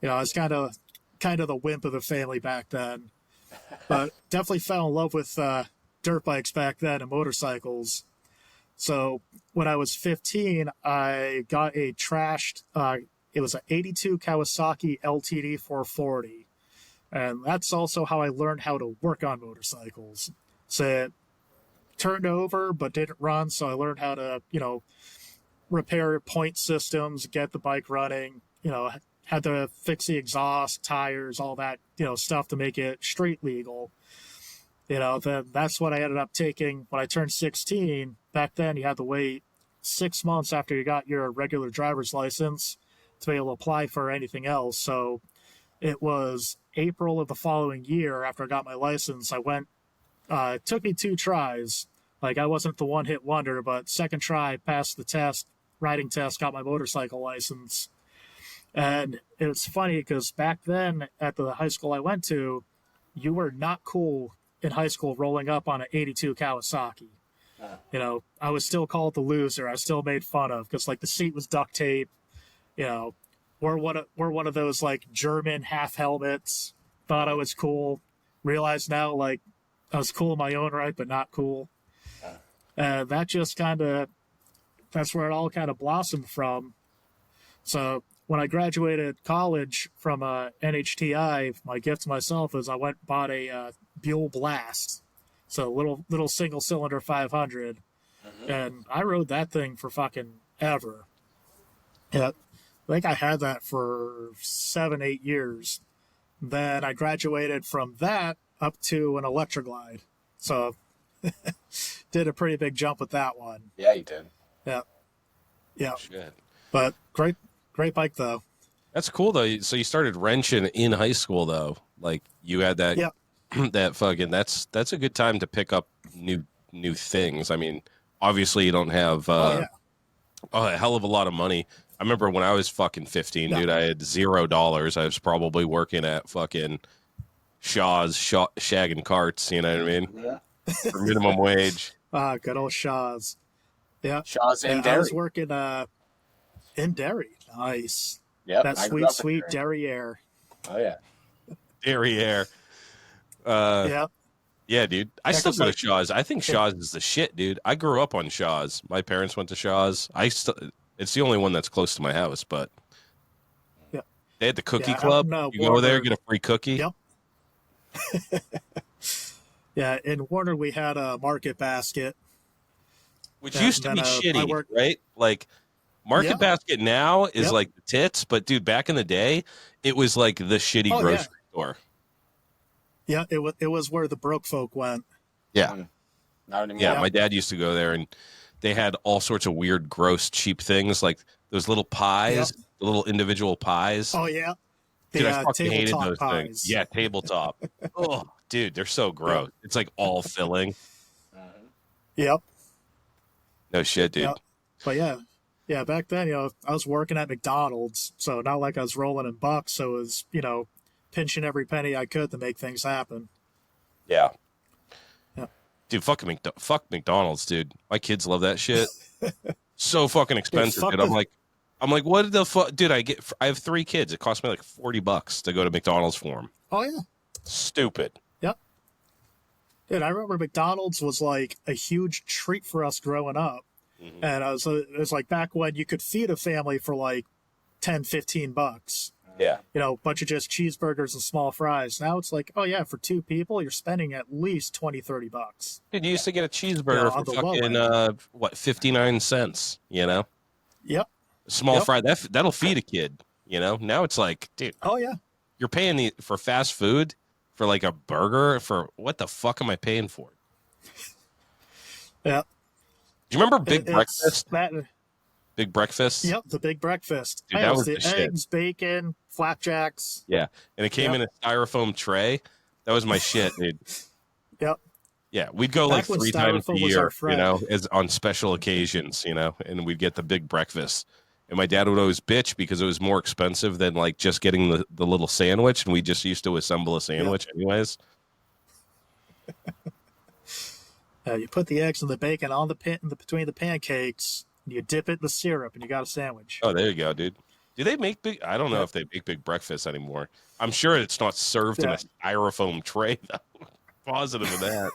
You know, I was kind of the wimp of the family back then. But definitely fell in love with dirt bikes back then and motorcycles. So when I was 15, I got a trashed, it was an 82 Kawasaki LTD 440. And that's also how I learned how to work on motorcycles. So it turned over but didn't run, so I learned how to, you know, repair point systems, get the bike running, you know, had to fix the exhaust, tires, all that, you know, stuff to make it street legal. You know, then that's what I ended up taking when I turned 16. Back then, you had to wait 6 months after you got your regular driver's license to be able to apply for anything else. So it was April of the following year after I got my license, I went it took me 2 tries. Like, I wasn't the one-hit wonder, but second try, passed the test, riding test, got my motorcycle license. And it was funny because back then at the high school I went to, you were not cool in high school rolling up on an 82 Kawasaki. You know, I was still called the loser. I was still made fun of because, like, the seat was duct tape. You know, we're one of those, like, German half helmets. Thought I was cool. Realized now, like, I was cool in my own right, but not cool. And that just that's where it all kind of blossomed from. So when I graduated college from NHTI, my gift to myself is I went and bought a Buell Blast. So little single cylinder 500. And I rode that thing for fucking ever. Yeah, I think I had that for 7-8 years. Then I graduated from that up to an Electroglide. So did a pretty big jump with that one. Yeah, you did. Yeah. Yeah. Shit. But great bike though. That's cool though. So you started wrenching in high school though. Like you had that that fucking that's a good time to pick up new things. I mean, obviously you don't have a hell of a lot of money. I remember when I was fucking 15, dude, I had $0. I was probably working at fucking Shaw's shagging carts, you know what I mean? Yeah. For minimum wage. Good old Shaw's. Yeah. Shaw's in I Derry. was working in Derry. Nice. Yeah. That sweet Derriere. Oh yeah. Derriere. Yeah. Yeah, dude. I still go to Shaw's. I think Shaw's is the shit, dude. I grew up on Shaw's. My parents went to Shaw's. It's the only one that's close to my house, but they had the cookie club. You go there, get a free cookie. Yep. Yeah, in Warner we had a Market Basket, which used to be shitty, right? Like Market Basket now is like the tits, but dude, back in the day, it was like the shitty grocery store. Yeah, it was where the broke folk went. Yeah. Not anymore. Yeah, my dad used to go there, and they had all sorts of weird, gross, cheap things, like those little pies, the little individual pies. Oh, yeah. Dude, I fucking hated tabletop those pies. things. Yeah, tabletop. Oh, dude, they're so gross. It's like all filling. Yep. No shit, dude. Yep. But yeah, back then, I was working at McDonald's, so not like I was rolling in bucks, so it was, pinching every penny I could to make things happen. Yeah. Yeah. Dude, fuck McDonald's, dude. My kids love that shit. So fucking expensive, dude. I'm like, what the fuck, dude? I have 3 kids. It cost me like $40 to go to McDonald's for them. Oh yeah. Stupid. Yep. Dude, I remember McDonald's was like a huge treat for us growing up. Mm-hmm. And it was like back when you could feed a family for like $10-15. Yeah. A bunch of just cheeseburgers and small fries. Now it's like, oh yeah, for 2 people, you're spending at least $20-30. Dude, you used to get a cheeseburger for fucking 59 cents, Yep. Small fry, that'll feed a kid, Now it's like, dude. Oh yeah. You're paying for fast food for like a burger for what the fuck am I paying for? Yeah. Do you remember Big Breakfast? Big Breakfast? Yep, the Big Breakfast. Dude, that was the eggs, shit. Bacon, flapjacks. Yeah, and it came in a styrofoam tray. That was my shit, dude. Yep. Yeah, we'd go like 3 times a year, as on special occasions, and we'd get the Big Breakfast. And my dad would always bitch because it was more expensive than like just getting the little sandwich, and we just used to assemble a sandwich anyways. You put the eggs and the bacon on between the pancakes, and you dip it in the syrup, and you got a sandwich. Oh, there you go, dude. Do they make big? I don't know if they make Big Breakfast anymore. I'm sure it's not served in a styrofoam tray, though. Positive of that.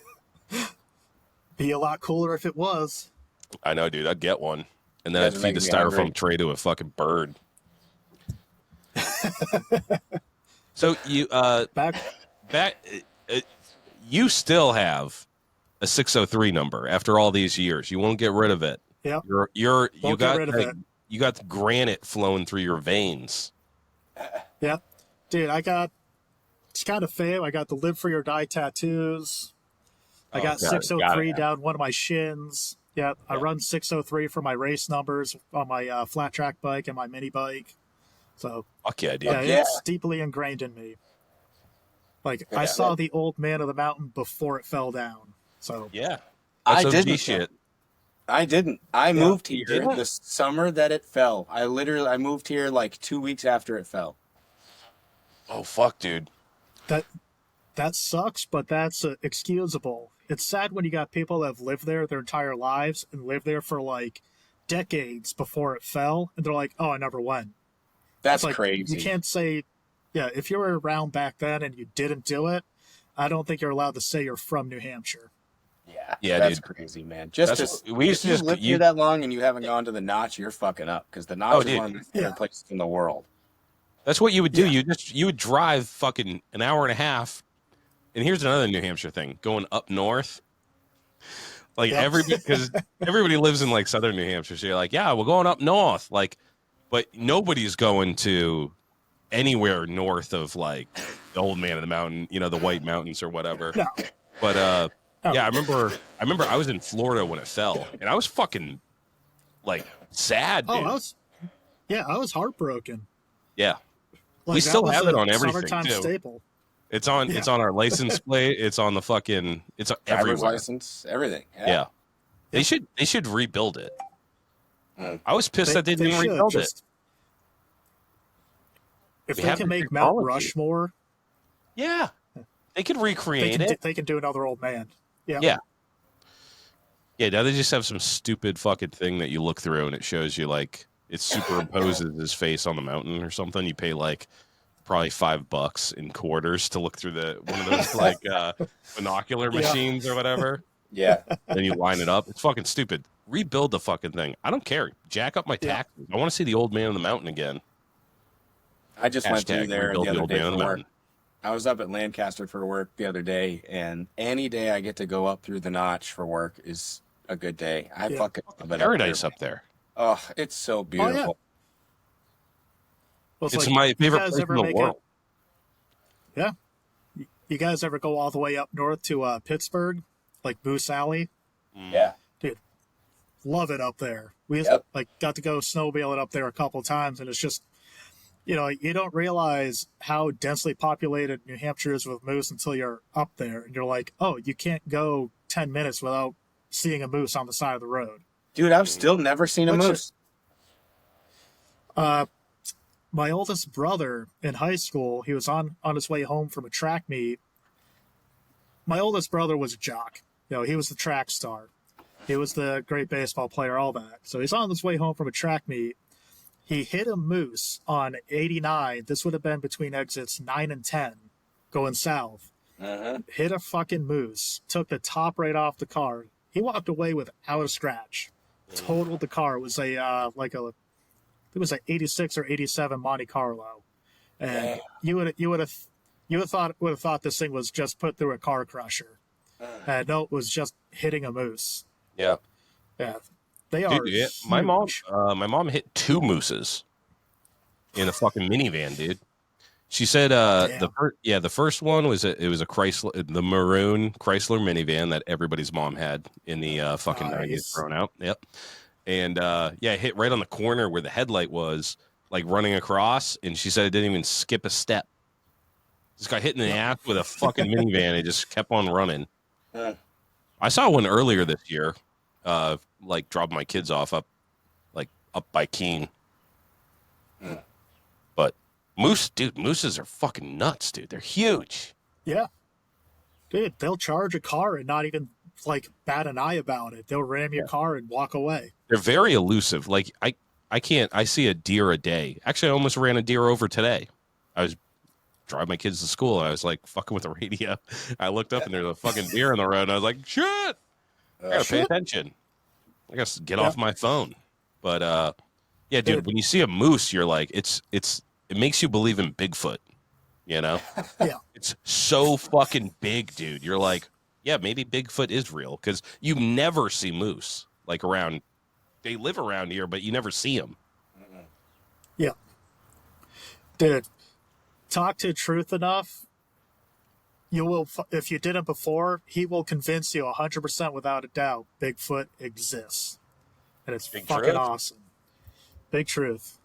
Be a lot cooler if it was. I know, dude. I'd get one, and then I'd feed the styrofoam tray to a fucking bird. So you you still have a 603 number after all these years. You won't get rid of it. Yeah. You got granite flowing through your veins. Yeah. Dude, it's kind of fame. I got the live free or die tattoos. I got 603 down one of my shins. Yeah. I run 603 for my race numbers on my flat track bike and my mini bike. So fuck yeah, dude. Yeah, it's deeply ingrained in me. Like, I saw the old man of the mountain before it fell down. So Yeah. I That's OG didn't. shit. I didn't. I moved You here didn't? the summer that it fell. I moved here like 2 weeks after it fell. Oh fuck, dude. that sucks, but that's excusable. It's sad when you got people that have lived there their entire lives and lived there for like decades before it fell, and they're like, "Oh, I never went." That's It's like, crazy. you can't say, yeah, if you were around back then and you didn't do it, I don't think you're allowed to say you're from New Hampshire. Yeah, that's dude. crazy, man. Just We used if to you just lived here that long and you haven't gone to the Notch, you're fucking up because the Notch is dude. one of my favorite places in the world. That's what you would do. Yeah. You would drive fucking an hour and a half. And here's another New Hampshire thing: going up north. Like Yep. because everybody lives in like southern New Hampshire, so you're like, yeah, we're going up north. Like, but nobody's going to anywhere north of like the old man of the mountain, you know, the White Mountains or whatever. No. But Oh. yeah, I remember I was in Florida when it fell, and I was fucking like sad, dude. I was heartbroken. Yeah, Like, we that still was have it a on everything summertime too. staple. It's on our license plate. It's on the fucking. It's Driver's everywhere. license, everything. Yeah. They should rebuild it. Mm. I was pissed that they didn't should rebuild it. If We they have can the make Mount technology. Rushmore, Yeah, they could recreate it. they can do another old man. Yeah. Yeah. Yeah, now they just have some stupid fucking thing that you look through and it shows you like it superimposes his face on the mountain or something. You pay like probably $5 in quarters to look through one of those like binocular machines or whatever. Yeah. Then you line it up. It's fucking stupid. Rebuild the fucking thing. I don't care. Jack up my taxes. I want to see the old man on the mountain again. I just went through there rebuild the other old day man on for the work. mountain. I was up at Lancaster for work the other day, and any day I get to go up through the Notch for work is a good day. I fucking love it Paradise up up there. Oh, it's so beautiful. Well, It's like, my you favorite guys place ever in the make world. Yeah. You guys ever go all the way up north to Pittsburgh, like Moose Alley? Yeah. Dude, love it up there. We like got to go snowmobiling up there a couple times, and it's just, you know, you don't realize how densely populated New Hampshire is with moose until you're up there, and you're like, oh, you can't go 10 minutes without seeing a moose on the side of the road. Dude, I've still never seen a moose. My oldest brother in high school, he was on his way home from a track meet. My oldest brother was a jock. You know, he was the track star. He was the great baseball player, all that. So he's on his way home from a track meet. He hit a moose on 89. This would have been between exits 9 and 10, going south. Hit a fucking moose. Took the top right off the car. He walked away without a scratch. Totaled the car. It was it was an 86 or 87 Monte Carlo, and you would have thought this thing was just put through a car crusher. No, it was just hitting a moose. Yeah. Yeah, they are. Dude, yeah. Huge. My mom hit 2 mooses in a fucking minivan, dude. She said the first one was a Chrysler, the maroon Chrysler minivan that everybody's mom had in the fucking 90s thrown out. Yep. And it hit right on the corner where the headlight was, like running across, and she said it didn't even skip a step. Just got hit in the ass with a fucking minivan. It just kept on running. I saw one earlier this year, like dropped my kids off up by Keene. But mooses are fucking nuts, dude. They're huge. Yeah, dude, they'll charge a car and not even like bat an eye about it. They'll ram your car and walk away. They're very elusive. Like I see a deer a day. Actually, I almost ran a deer over today. I was driving my kids to school and I was like fucking with the radio. I looked up and there's a fucking deer on the road and I was like, shit. I gotta pay attention. I gotta get off my phone. But yeah, dude, when you see a moose, you're like, it makes you believe in Bigfoot. You know? Yeah. It's so fucking big, dude. You're like, yeah, maybe Bigfoot is real because you never see moose like around. They live around here, but you never see them. Yeah. Dude, talk to Truth enough. You will, if you didn't before, he will convince you 100% without a doubt Bigfoot exists. And it's fucking Truth? awesome. Big Truth.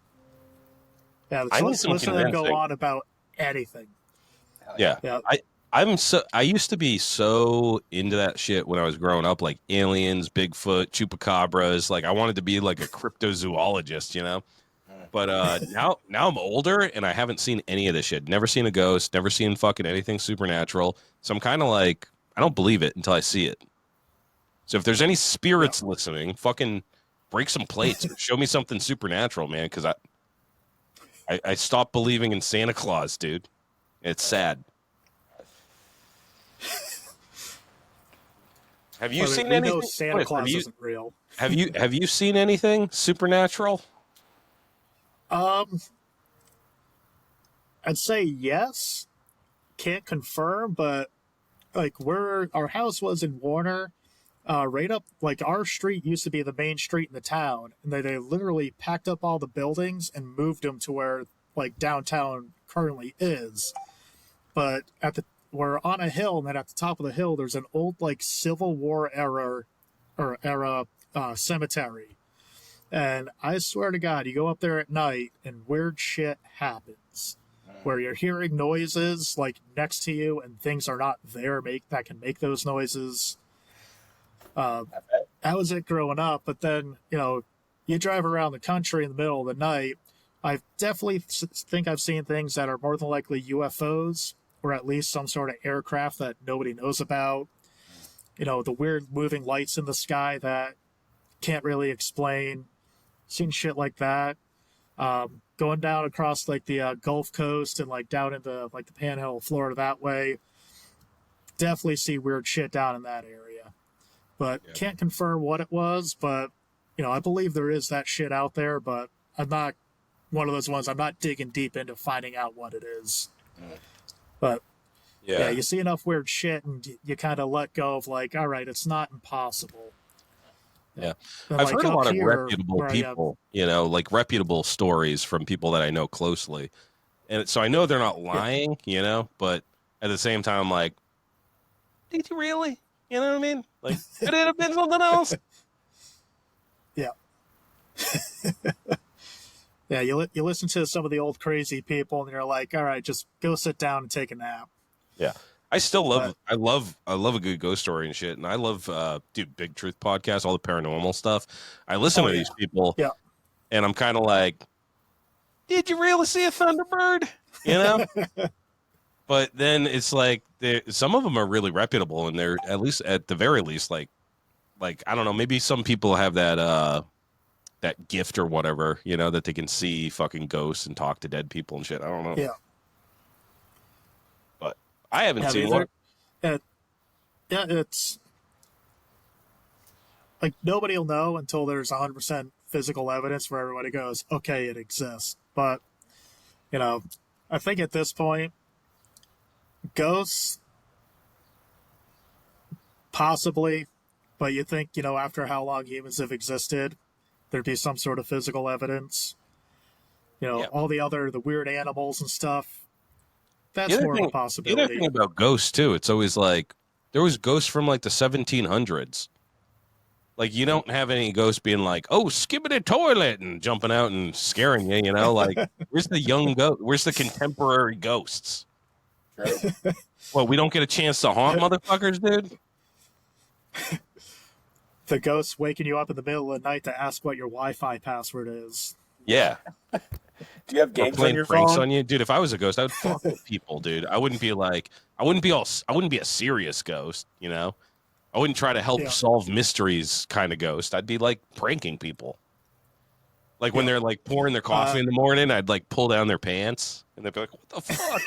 Yeah, I need let's some listen to them go convincing. on about anything. Yeah. Yeah. I used to be so into that shit when I was growing up, like aliens, Bigfoot, chupacabras. Like I wanted to be like a cryptozoologist, you know? But now I'm older and I haven't seen any of this shit. Never seen a ghost, never seen fucking anything supernatural. So I'm kind of like, I don't believe it until I see it. So if there's any spirits listening, fucking break some plates or show me something supernatural, man, because I stopped believing in Santa Claus, dude. It's sad. Have you seen we anything? know Santa Claus isn't real. Have you seen anything supernatural? I'd say yes. Can't confirm, but like where our house was in Warner, right up like our street used to be the main street in the town, and they literally packed up all the buildings and moved them to where like downtown currently is. But we're on a hill, and then at the top of the hill, there's an old like Civil War era cemetery. And I swear to God, you go up there at night and weird shit happens. Where you're hearing noises like next to you and things are not there that can make those noises. That was it growing up. But then, you drive around the country in the middle of the night. I definitely think I've seen things that are more than likely UFOs or at least some sort of aircraft that nobody knows about. The weird moving lights in the sky that can't really explain. Seen shit like that. Going down across like the Gulf Coast and like down into like the Panhandle of Florida that way. Definitely see weird shit down in that area. But can't confirm what it was, but I believe there is that shit out there, but I'm not one of those ones. I'm not digging deep into finding out what it is. But yeah, you see enough weird shit and you kind of let go of like, all right, it's not impossible. Yeah. And I've like heard a lot of here, reputable people, like reputable stories from people that I know closely. And so I know they're not lying, but at the same time, I'm like, did you really? You know what I mean? Like, could it have been something else? Yeah. Yeah, you listen to some of the old crazy people and you're like, all right, just go sit down and take a nap. Yeah. I still love I love a good ghost story and shit. And I love Big Truth podcast, all the paranormal stuff. I listen to these people. Yeah. And I'm kind of like, did you really see a Thunderbird? But then it's like some of them are really reputable and they're at the very least like I don't know, maybe some people have that gift or whatever, that they can see fucking ghosts and talk to dead people and shit. I don't know. Yeah. But I haven't seen one. Yeah, it's like nobody will know until there's 100% physical evidence where everybody goes, okay, it exists. But, I think at this point, ghosts, possibly, but you think, after how long humans have existed, there'd be some sort of physical evidence. All the weird animals and stuff. That's more of a possibility. The other thing about ghosts, too, it's always like, there was ghosts from like the 1700s. Like, you don't have any ghosts being like, oh, skibbity toilet and jumping out and scaring you, Like, where's the young ghost? Where's the contemporary ghosts? True. Well, we don't get a chance to haunt motherfuckers, dude? The ghost waking you up in the middle of the night to ask what your Wi-Fi password is. Yeah. Do you have games playing on your pranks phone? on you, dude? If I was a ghost, I would fuck with people, dude. I wouldn't be a serious ghost, I wouldn't try to help solve mysteries kind of ghost. I'd be like pranking people. Like when they're like pouring their coffee in the morning, I'd like pull down their pants and they'd be like, what the fuck?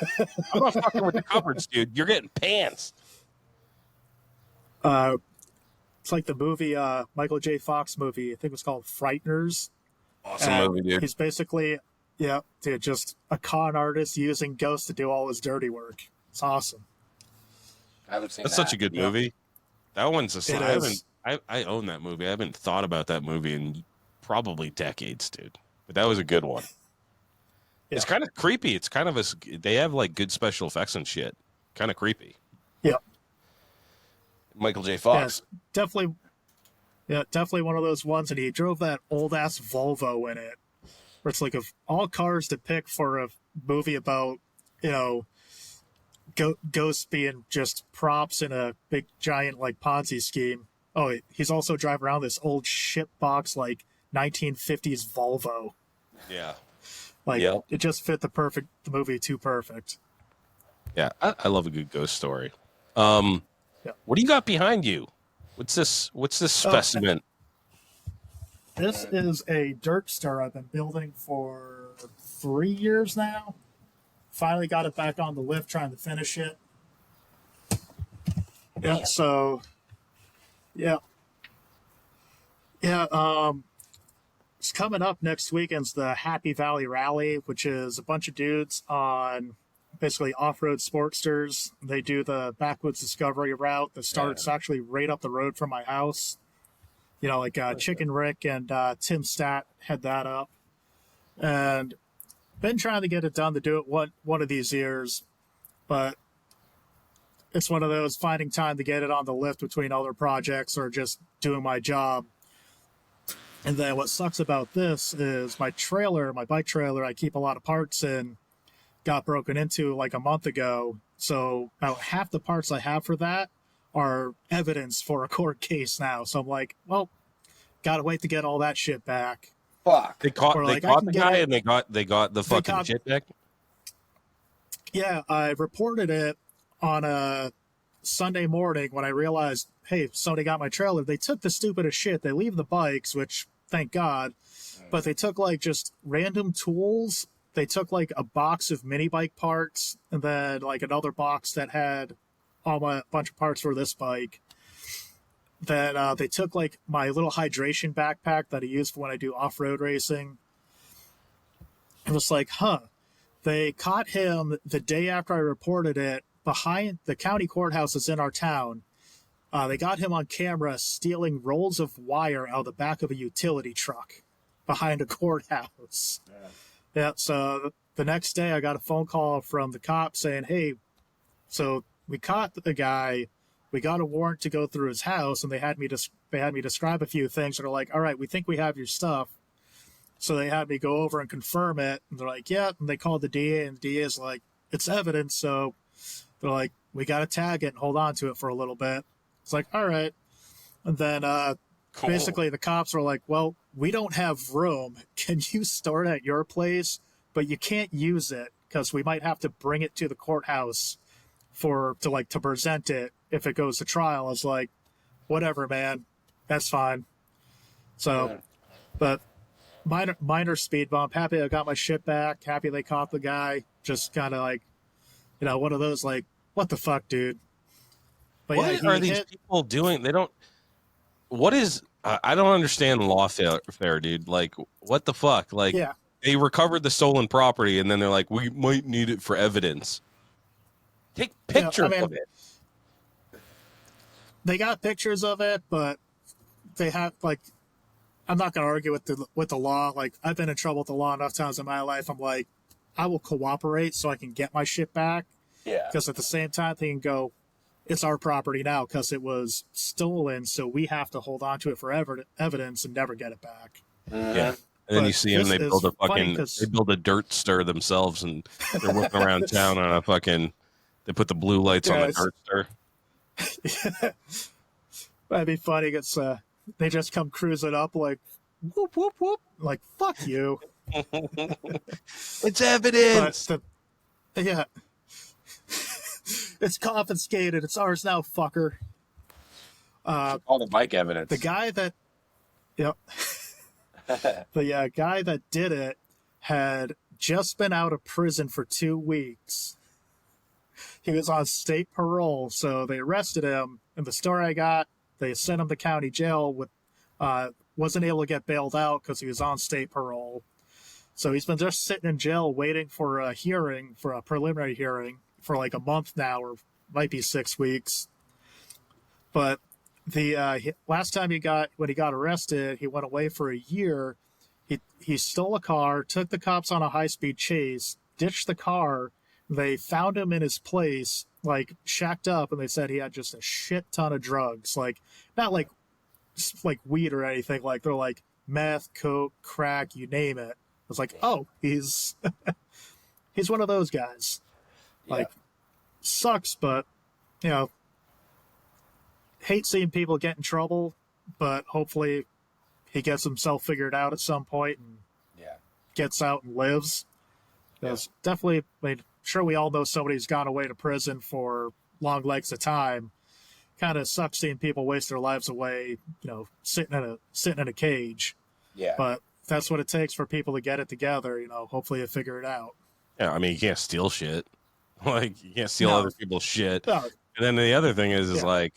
I'm not fucking with the cupboards, dude. You're getting pants. It's like the movie, Michael J. Fox movie, I think it was called Frighteners. Awesome movie, dude. He's basically, just a con artist using ghosts to do all his dirty work. It's awesome. I haven't seen That's that. such a good movie. That one's I own that movie. I haven't thought about that movie in probably decades, dude. But that was a good one. Yeah. It's kind of creepy. It's kind of they have like good special effects and shit. Kind of creepy. Yeah. Michael J. Fox. Yeah, definitely one of those ones. And he drove that old ass Volvo in it, where it's like of all cars to pick for a movie about, Ghost being just props in a big giant like Ponzi scheme. Oh, he's also driving around this old shit box like 1950s Volvo. Yeah. Like Yep. it just fit the movie too perfect. Yeah, I love a good ghost story. Yeah. What do you got behind you? What's this specimen? This is a dirt stir I've been building for 3 years now. Finally got it back on the lift, trying to finish it. Yeah, so yeah. It's coming up next weekend's the Happy Valley Rally, which is a bunch of dudes on basically off-road sportsters. They do the Backwoods Discovery route that starts actually right up the road from my house. You know, like Chicken Rick and Tim Stat head that up. And been trying to get it done to do it one of these years, but it's one of those finding time to get it on the lift between other projects or just doing my job. And then what sucks about this is my bike trailer, I keep a lot of parts in, got broken into like a month ago. So about half the parts I have for that are evidence for a court case now. So I'm like, well, gotta wait to get all that shit back. Fuck. They caught Or, like, the guy and they got the fucking shit back. Yeah, I reported it on a Sunday morning when I realized, hey, somebody got my trailer. They took the stupidest shit. They leave the bikes, which thank God, but they took like just random tools. They took like a box of mini bike parts and then like another box that had a bunch of parts for this bike. Then they took like my little hydration backpack that I use for when I do off-road racing. It was like, they caught him the day after I reported it behind the county courthouse that's in our town. They got him on camera stealing rolls of wire out of the back of a utility truck behind a courthouse. Yeah, so the next day I got a phone call from the cops saying, hey, so we caught the guy. We got a warrant to go through his house, and they had me describe a few things. And they're like, all right, we think we have your stuff. So they had me go over and confirm it. And they're like, yeah. And they called the DA, and the DA is like, it's evidence. So they're like, we got to tag it and hold on to it for a little bit. It's like, all right. And then Cool. basically the cops were like, well, we don't have room. Can you store it at your place? But you can't use it because we might have to bring it to the courthouse to present it if it goes to trial. I was like, whatever, man, that's fine. So, but minor speed bump. Happy I got my shit back. Happy they caught the guy. Just kind of like, one of those like, what the fuck, dude. But What are these people doing? They don't. What is? I don't understand lawfare, dude. Like, what the fuck? Like, they recovered the stolen property, and then they're like, we might need it for evidence. Take pictures of it. They got pictures of it, but they have like. I'm not gonna argue with the law. Like, I've been in trouble with the law enough times in my life. I'm like, I will cooperate so I can get my shit back. Yeah. Because at the same time, they can go, it's our property now because it was stolen, so we have to hold on to it for evidence and never get it back. Yeah. And then you see them, they build a dirt stir themselves, and they're whipping around town on a fucking. They put the blue lights on the dirt stir. That'd be funny. It's they just come cruising up like whoop whoop whoop, like fuck you. It's evidence. Yeah. It's confiscated. It's ours now, fucker. All the bike evidence. The guy that, the guy that did it had just been out of prison for 2 weeks. He was on state parole, so they arrested him. And the story I got, they sent him to county jail with, wasn't able to get bailed out because he was on state parole. So he's been just sitting in jail waiting for a hearing, for a preliminary hearing, for like a month now, or might be 6 weeks. But the last time when he got arrested, he went away for a year. He stole a car, took the cops on a high-speed chase, ditched the car. They found him in his place, like shacked up, and they said he had just a shit ton of drugs, like not like weed or anything. Like they're like meth, coke, crack, you name it. I was like, oh, he's he's one of those guys. Like, sucks, but, you know, hate seeing people get in trouble, but hopefully he gets himself figured out at some point and Yeah. gets out and lives. Because definitely, I mean, sure, we all know somebody who's gone away to prison for long lengths of time. Kind of sucks seeing people waste their lives away, you know, sitting in a cage. Yeah. But that's what it takes for people to get it together. You know, hopefully they figure it out. Yeah, I mean, you can't steal shit. Like, you can't steal No. other people's shit. No. And then the other thing is Yeah. like,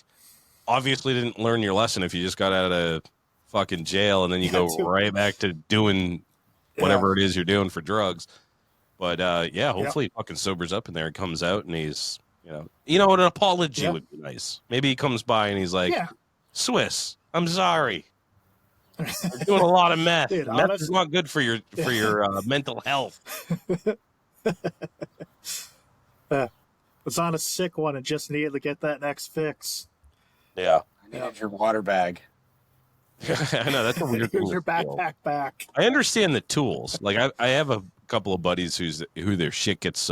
obviously didn't learn your lesson if you just got out of fucking jail and then you go right back to doing whatever it is you're doing for drugs. But hopefully he fucking sobers up in there and comes out and he's, you know, an apology would be nice. Maybe he comes by and he's like, Swiss, I'm sorry. I'm doing a lot of meth. Dude, Meth is not good for your mental health. Was on a sick one and just needed to get that next fix. Yeah. I needed your water bag. I know, that's a weird thing. Here's your backpack back. I understand the tools. Like I have a couple of buddies who their shit gets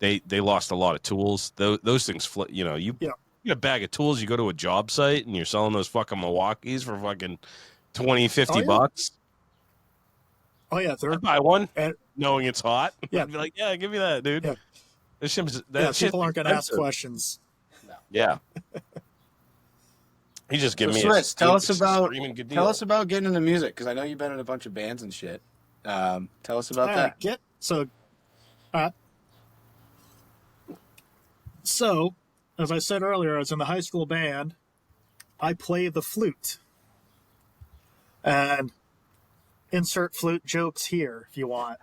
they lost a lot of tools. Those things you get a bag of tools, you go to a job site and you're selling those fucking Milwaukees for fucking $20-$50. Oh yeah, I'd buy one knowing it's hot. Yeah. I'd be like, yeah, give me that, dude. Yeah. People aren't gonna ask questions. No. Yeah. You just give me Swiss, tell us about getting into music, because I know you've been in a bunch of bands and shit. Tell us about that. So, as I said earlier, I was in the high school band. I play the flute. And insert flute jokes here if you want.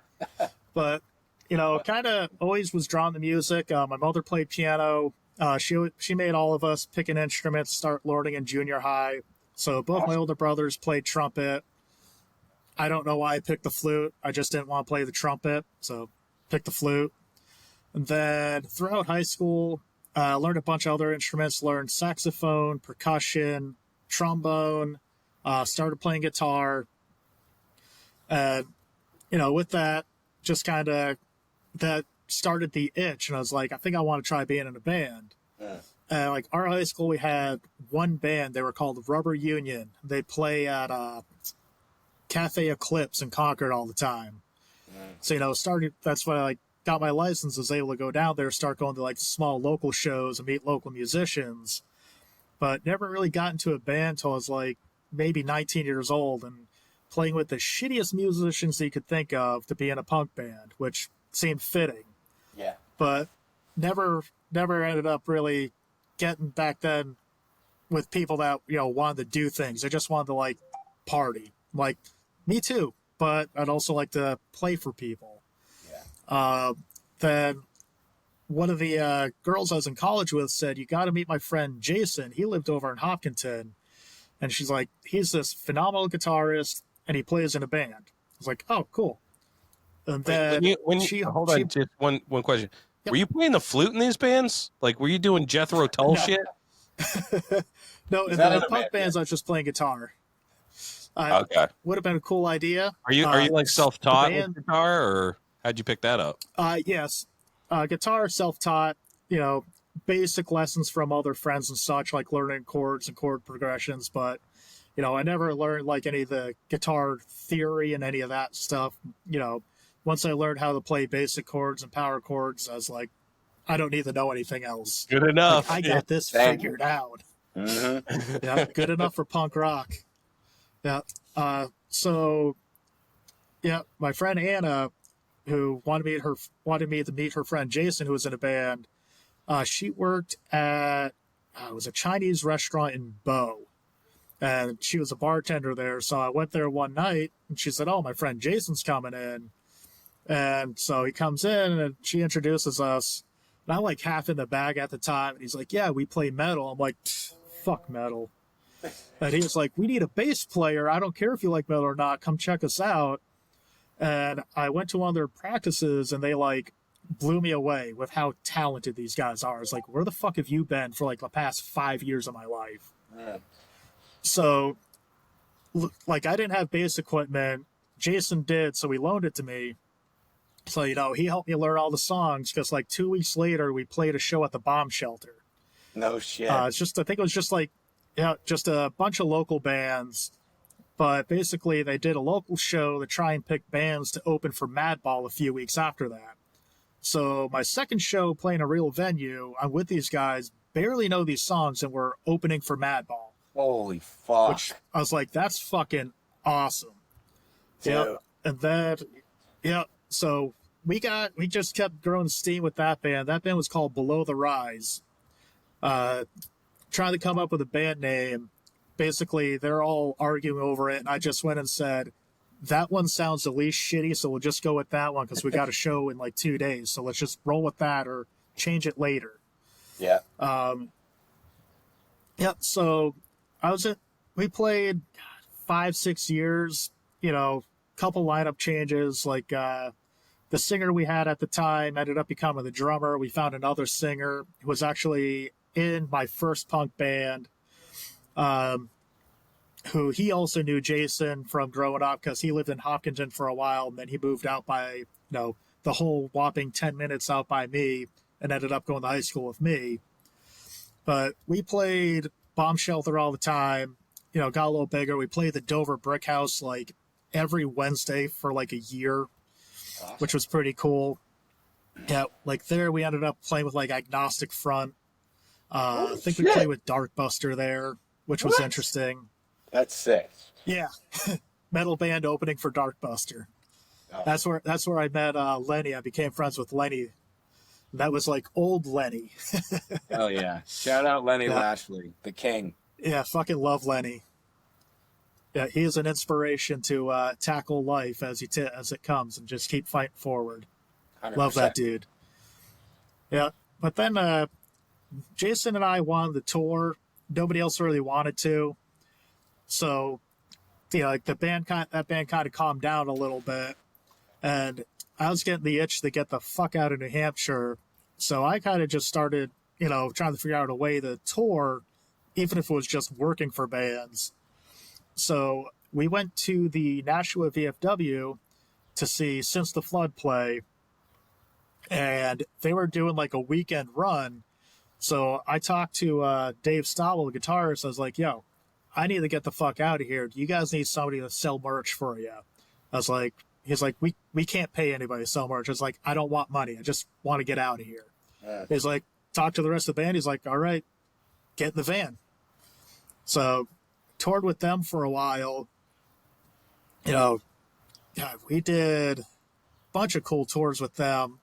But, kind of always was drawn to music. My mother played piano. She made all of us pick an instrument, start learning in junior high. So both my older brothers played trumpet. I don't know why I picked the flute. I just didn't want to play the trumpet, so picked the flute. And then throughout high school, learned a bunch of other instruments. Learned saxophone, percussion, trombone. Started playing guitar. And, with that, just kind of that started the itch, and I was like, I think I want to try being in a band. Like our high school, we had one band. They were called Rubber Union. They'd play at Cafe Eclipse in Concord all the time. So that's when I got my license. Was able to go down there, start going to like small local shows and meet local musicians. But never really got into a band until I was like maybe 19 years old and playing with the shittiest musicians that you could think of to be in a punk band, which seemed fitting. Yeah. But never ended up really getting back then with people that, wanted to do things. They just wanted to like party. Like, me too. But I'd also like to play for people. Yeah. Then one of the girls I was in college with said, you got to meet my friend Jason. He lived over in Hopkinton. And she's like, he's this phenomenal guitarist and he plays in a band. I was like, oh, cool. And then hold on, just one question. Yep. Were you playing the flute in these bands? Like, were you doing Jethro Tull shit? No, in the punk bands, I was just playing guitar. Okay. Would have been a cool idea. Are you like self-taught with guitar, or how'd you pick that up? Yes. Guitar, self-taught, basic lessons from other friends and such, like learning chords and chord progressions. But, I never learned like any of the guitar theory and any of that stuff. Once I learned how to play basic chords and power chords, I was like, I don't need to know anything else. Good enough. Like, I got this figured out. Mm-hmm. Yeah, good enough for punk rock. Yeah. So, my friend Anna, who wanted me to meet her friend Jason, who was in a band. She worked at it was a Chinese restaurant in Bow, and she was a bartender there. So I went there one night, and she said, "Oh, my friend Jason's coming in." And so he comes in, and she introduces us. And I'm like half in the bag at the time, and he's like, "Yeah, we play metal." I'm like, "Fuck metal." And he was like, "We need a bass player. I don't care if you like metal or not. Come check us out." And I went to one of their practices, and they like blew me away with how talented these guys are. It's like, where the fuck have you been for like the past 5 years of my life? Yeah. So, like, I didn't have bass equipment. Jason did, so he loaned it to me. So, he helped me learn all the songs because, like, 2 weeks later, we played a show at the bomb shelter. No shit. I think it was just like, just a bunch of local bands. But basically, they did a local show to try and pick bands to open for Madball a few weeks after that. So, my second show playing a real venue, I'm with these guys, barely know these songs, and we're opening for Madball. Holy fuck. Which I was like, that's fucking awesome. Dude. Yeah. And then, so we just kept growing steam with that band. That band was called Below the Rise. Trying to come up with a band name. Basically, they're all arguing over it, and I just went and said, that one sounds the least shitty, so we'll just go with that one because we got a show in like 2 days. So let's just roll with that or change it later. Yeah. So we played 5-6 years, couple lineup changes. Like the singer we had at the time ended up becoming the drummer. We found another singer who was actually in my first punk band, who he also knew Jason from growing up because he lived in Hopkinton for a while, and then he moved out by, the whole whopping 10 minutes out by me and ended up going to high school with me. But we played Bomb Shelter all the time, got a little bigger. We played the Dover Brick House like every Wednesday for like a year, which was pretty cool. Yeah, like there we ended up playing with like Agnostic Front. I think we played with Darkbuster there, which was interesting. That's sick. Yeah, metal band opening for Darkbuster. Oh. That's where I met Lenny. I became friends with Lenny. That was like old Lenny. Oh yeah! Shout out Lenny Lashley, the king. Yeah, fucking love Lenny. Yeah, he is an inspiration to tackle life as it comes and just keep fighting forward. 100%. Love that dude. Yeah, but then Jason and I wanted the tour. Nobody else really wanted to. So, like that band kind of calmed down a little bit, and I was getting the itch to get the fuck out of New Hampshire. So I kind of just started, trying to figure out a way to tour, even if it was just working for bands. So we went to the Nashua VFW to see Since the Flood play, and they were doing like a weekend run. So I talked to Dave Stobble, the guitarist. I was like, yo, I need to get the fuck out of here. You guys need somebody to sell merch for you. I was like, he's like, we can't pay anybody to sell merch. I was like, I don't want money. I just want to get out of here. He's like, talk to the rest of the band. He's like, all right, get in the van. So toured with them for a while. We did a bunch of cool tours with them.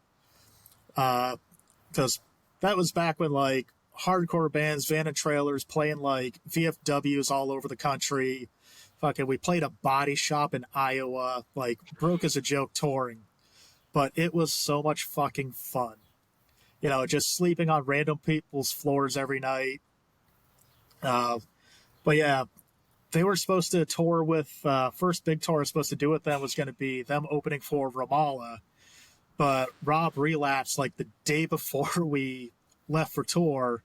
Because that was back when like hardcore bands, van and trailers playing like VFWs all over the country. Fucking, we played a body shop in Iowa, like broke as a joke touring, but it was so much fucking fun. Just sleeping on random people's floors every night. But yeah, they were supposed to tour with, first big tour I was supposed to do with them was going to be them opening for Ramallah. But Rob relapsed like the day before we left for tour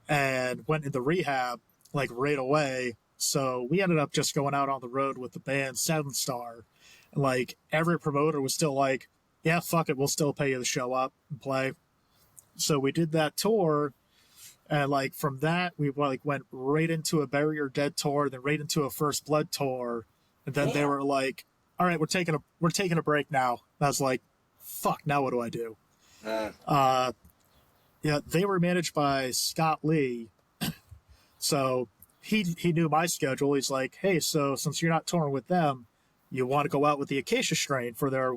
and went into rehab like right away. So we ended up just going out on the road with the band Seven Star. And like every promoter was still like, yeah, fuck it, we'll still pay you to show up and play. So we did that tour. And like from that, we like went right into a Bury Your Dead tour, then right into a First Blood tour. And then they were like, all right, we're taking a break now. And I was like, fuck, now what do I do? Yeah, they were managed by Scott Lee. So he knew my schedule. He's like, hey, so since you're not touring with them, you want to go out with the Acacia Strain for their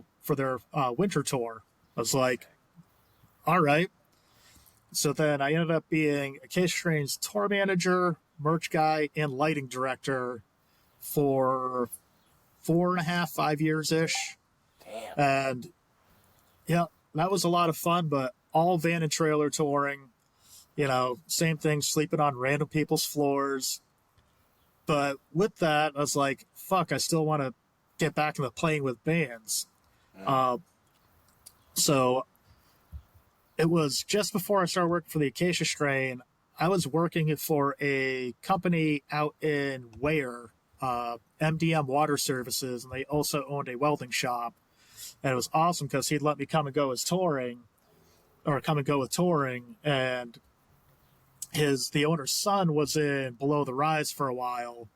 winter tour. I was like, all right. So then I ended up being Acacia Strain's tour manager, merch guy, and lighting director for 4.5, 5 years-ish. Damn. And yeah, that was a lot of fun, but all van and trailer touring, same thing, sleeping on random people's floors. But with that, I was like, fuck, I still want to get back into playing with bands. So it was just before I started working for the Acacia Strain, I was working for a company out in Ware, MDM Water Services, and they also owned a welding shop. And it was awesome because he'd let me come and go with touring, and the owner's son was in Below the Rise for a while,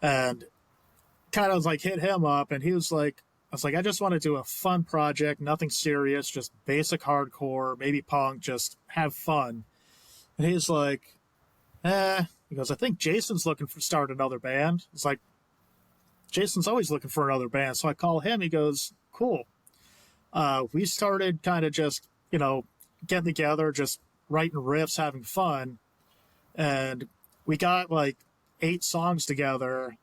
and kind of like hit him up, and he was like, I was like, I just want to do a fun project, nothing serious, just basic hardcore, maybe punk, just have fun. And he's like, he goes, I think Jason's looking for start another band. It's like, Jason's always looking for another band. So I call him, he goes, cool. We started kind of just, getting together, just writing riffs, having fun. And we got like 8 songs together.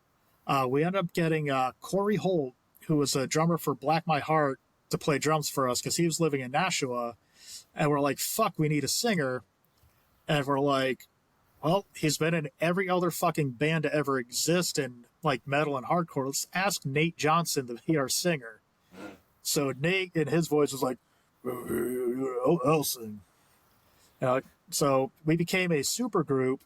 We ended up getting Corey Holt, who was a drummer for Black My Heart, to play drums for us because he was living in Nashua. And we're like, fuck, we need a singer. And we're like, well, he's been in every other fucking band to ever exist in like metal and hardcore. Let's ask Nate Johnson to be our singer. So Nate, in his voice, was like, I'll sing. So we became a super group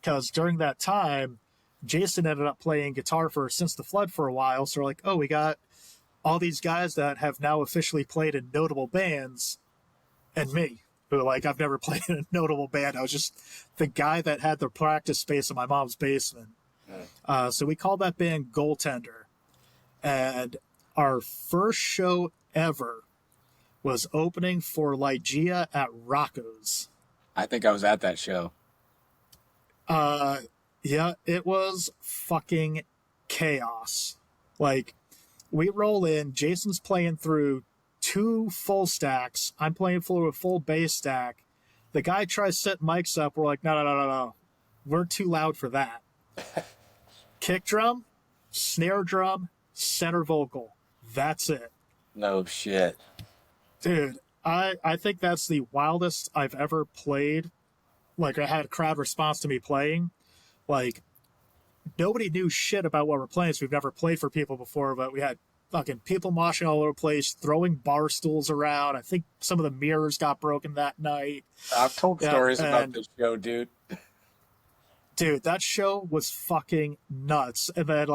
because during that time, Jason ended up playing guitar for Since the Flood for a while. So we're like, oh, we got all these guys that have now officially played in notable bands, and me, who, like, I've never played in a notable band. I was just the guy that had the practice space in my mom's basement. So we called that band Goaltender. And our first show ever was opening for Lygia at Rocco's. I think I was at that show. Yeah, it was fucking chaos. Like, we roll in, Jason's playing through 2 full stacks. I'm playing through a full bass stack. The guy tries to set mics up. We're like, no. We're too loud for that. Kick drum, snare drum, center vocal. That's it. No shit. Dude, I think that's the wildest I've ever played. Like, I had a crowd response to me playing. Like, nobody knew shit about what we're playing, so we've never played for people before, but we had fucking people moshing all over the place, throwing bar stools around. I think some of the mirrors got broken that night. I've told stories about this show, dude. Dude, that show was fucking nuts. And then,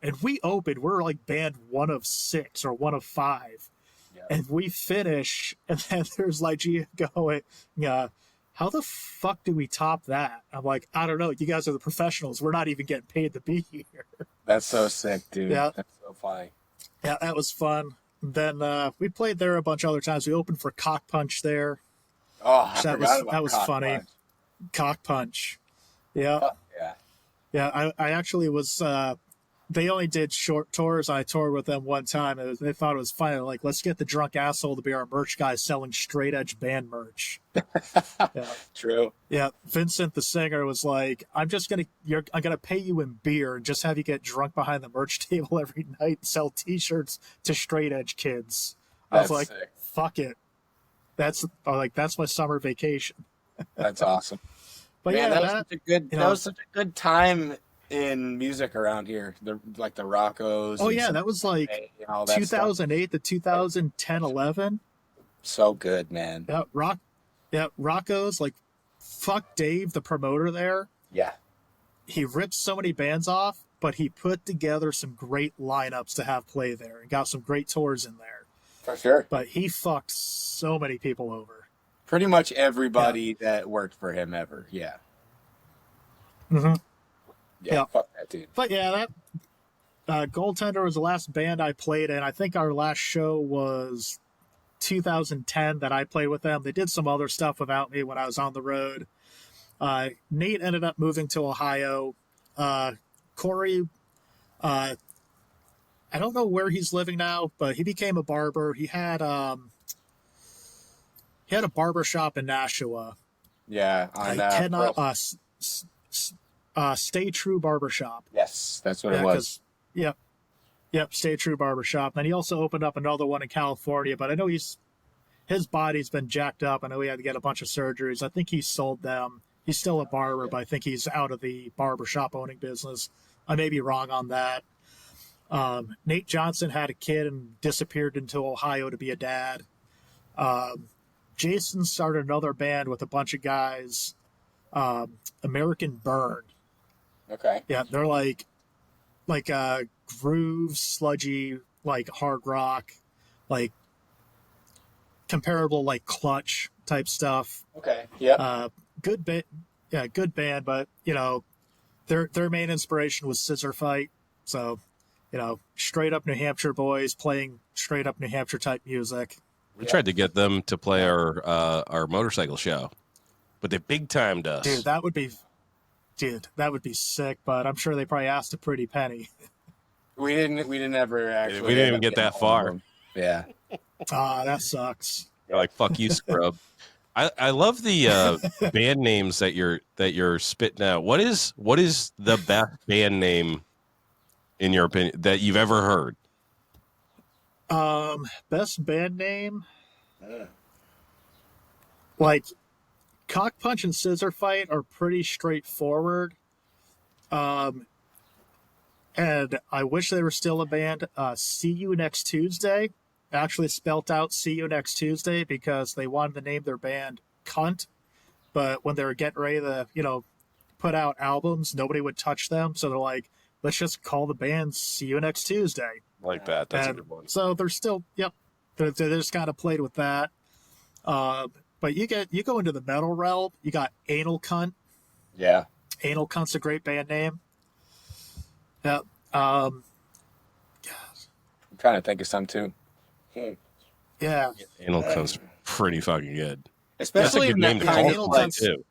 and we opened, we're like band 1 of 6 or 1 of 5. Yeah. And we finish, and then there's Lygia going, how the fuck do we top that? I'm like, I don't know. You guys are the professionals. We're not even getting paid to be here. That's so sick, dude. Yeah. That's so funny. Yeah, that was fun. Then we played there a bunch of other times. We opened for Cock Punch there. Oh, that was funny. Punch. Cock Punch. Yeah. Yeah. Yeah, I actually was... they only did short tours. I toured with them one time. They thought it was funny. Like, let's get the drunk asshole to be our merch guy selling straight edge band merch. Yeah. True. Yeah. Vincent, the singer, was like, I'm gonna pay you in beer and just have you get drunk behind the merch table every night and sell T-shirts to straight edge kids. I was like, sick. Fuck it. That's my summer vacation. That's awesome. But man, yeah, that was such a good time in music around here, the Roccos. Oh yeah, that was like 2008 to 2010, 11. So good, man. Yeah, Roccos, like, fuck Dave, the promoter there. Yeah. He ripped so many bands off, but he put together some great lineups to have play there and got some great tours in there. For sure. But he fucked so many people over. Pretty much everybody that worked for him ever, yeah. Mm-hmm. Yeah, fuck that dude. But yeah, that Goaltender was the last band I played in. I think our last show was 2010 that I played with them. They did some other stuff without me when I was on the road. Nate ended up moving to Ohio. Corey, I don't know where he's living now, but he became a barber. He had a barber shop in Nashua. Yeah, Stay True Barbershop. Yes, that's what it was. Yep, Stay True Barbershop. And he also opened up another one in California, but I know his body's been jacked up. I know he had to get a bunch of surgeries. I think he sold them. He's still a barber, but I think he's out of the barbershop owning business. I may be wrong on that. Nate Johnson had a kid and disappeared into Ohio to be a dad. Jason started another band with a bunch of guys, American Burn. Okay. Yeah, they're like groove, sludgy, like hard rock. like comparable like Clutch type stuff. Okay. Yep. Good band, yeah, good band, but you know, their main inspiration was Scissor Fight. So, you know, straight up New Hampshire boys playing straight up New Hampshire type music. We tried to get them to play our motorcycle show, but they big timed us. Dude, that would be sick, but I'm sure they probably asked a pretty penny. We didn't ever actually. We didn't even end up get getting that hold of far. them. Yeah. That sucks. You're like, fuck you, scrub. I love the band names that you're spitting out. What is the best band name in your opinion that you've ever heard? Best band name? Like Cock Punch and Scissor Fight are pretty straightforward. And I wish they were still a band. See You Next Tuesday actually spelt out See You Next Tuesday because they wanted to name their band Cunt. But when they were getting ready to, you know, put out albums, nobody would touch them. So they're like, let's just call the band See You Next Tuesday. Like that. That's And a good one. so they're still, yep. They just kind of played with that. But you go into the metal realm, you got Anal Cunt. Yeah. Anal Cunt's a great band name. Yeah. I'm trying to think of some too. Yeah. Anal Cunt's pretty fucking good. Especially That's a good name to yeah, call Anal it Cunt's- too.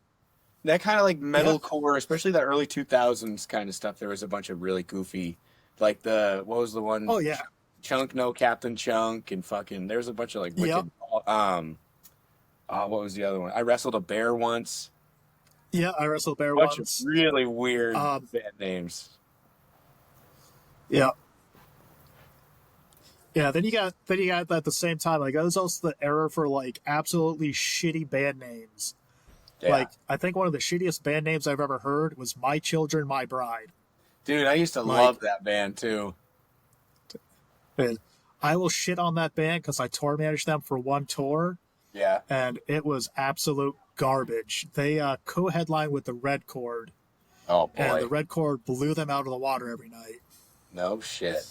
that kind of like metalcore, especially that early 2000s kind of stuff. There was a bunch of really goofy, like what was the one? Oh, yeah. Chunk, no Captain Chunk, and fucking. There's a bunch of like wicked. What was the other one? I wrestled a bear once. Yeah, I wrestled bear Bunch once. of really weird Um, band names. Yeah. Yeah, then you got at the same time, like that was also the era for like absolutely shitty band names. Yeah. Like I think one of the shittiest band names I've ever heard was My Children, My Bride. Dude, I used to love that band too. And I will shit on that band because I tour managed them for one tour, Yeah. and it was absolute garbage. They co-headlined with the Red Chord, Oh boy. and the Red Chord blew them out of the water every night. No shit.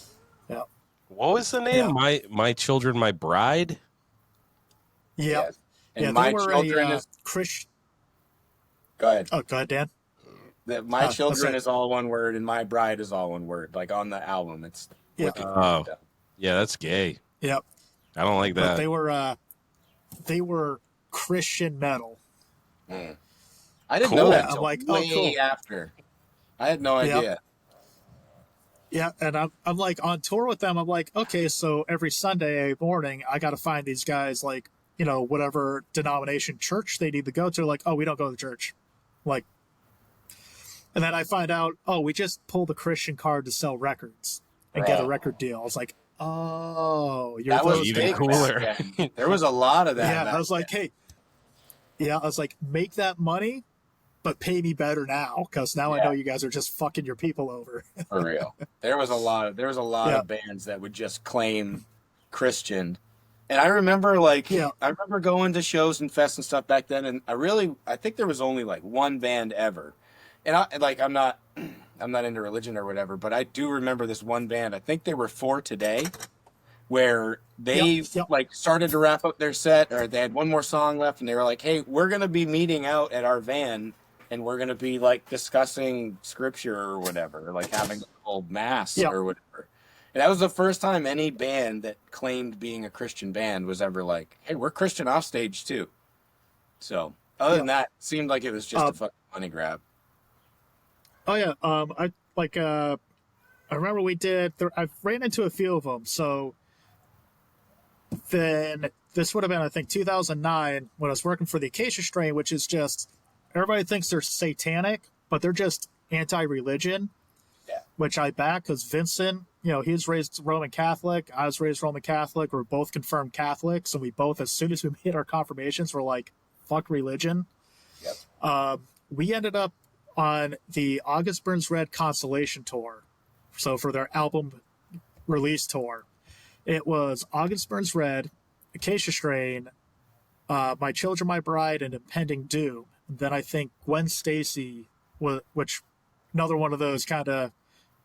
Yeah. What was the name? My Children, My Bride? Yeah. Yes. And Yeah, my they were children a is. Chris. Go ahead. Oh, go ahead, Dan. My what's children that? is all one word, and my bride is all one word. Like on the album, it's. Yeah. wicked Oh. good. Yeah, that's gay. Yep. I don't like But that. they were Christian metal. I didn't Cool. know that I'm until like, oh, way cool. after. I had no Yep. idea. Yeah, and I'm like on tour with them. I'm like, okay, so every Sunday morning, I got to find these guys, like, you know, whatever denomination church they need to go to. Like, oh, we don't go to church. Like, and then I find out, oh, we just pulled a Christian card to sell records and get a Right. record deal. I was like, oh, you're That was those even big guys. cooler. back then. There was a lot of that. Yeah, back I was like, then. hey, yeah, I was like, make that money, but pay me better now, because now I Yeah. know you guys are just fucking your people over. For real. There was a lot Yeah. of bands that would just claim Christian. And I remember I remember going to shows and fests and stuff back then, and I think there was only like one band ever. And I'm not into religion or whatever, but I do remember this one band. I think they were For Today, where they Yep. like started to wrap up their set, or they had one more song left, and they were like, "Hey, we're gonna be meeting out at our van, and we're gonna be like discussing scripture or whatever, like having a little mass Yep. or whatever." And that was the first time any band that claimed being a Christian band was ever like, "Hey, we're Christian off stage too." So other than that, it seemed like it was just a fucking money grab. Oh yeah, I remember we did. I ran into a few of them. So then this would have been, I think, 2009 when I was working for the Acacia Strain, which is just everybody thinks they're satanic, but they're just anti-religion. Yeah. Which I back because Vincent, you know, he was raised Roman Catholic. I was raised Roman Catholic. We're both confirmed Catholics, and we both, as soon as we made our confirmations, were like, "Fuck religion." Yep. We ended up on the August Burns Red Constellation Tour. So for their album release tour, it was August Burns Red, Acacia Strain, My Children, My Bride, and Impending Doom. And then I think Gwen Stacy, which another one of those kind of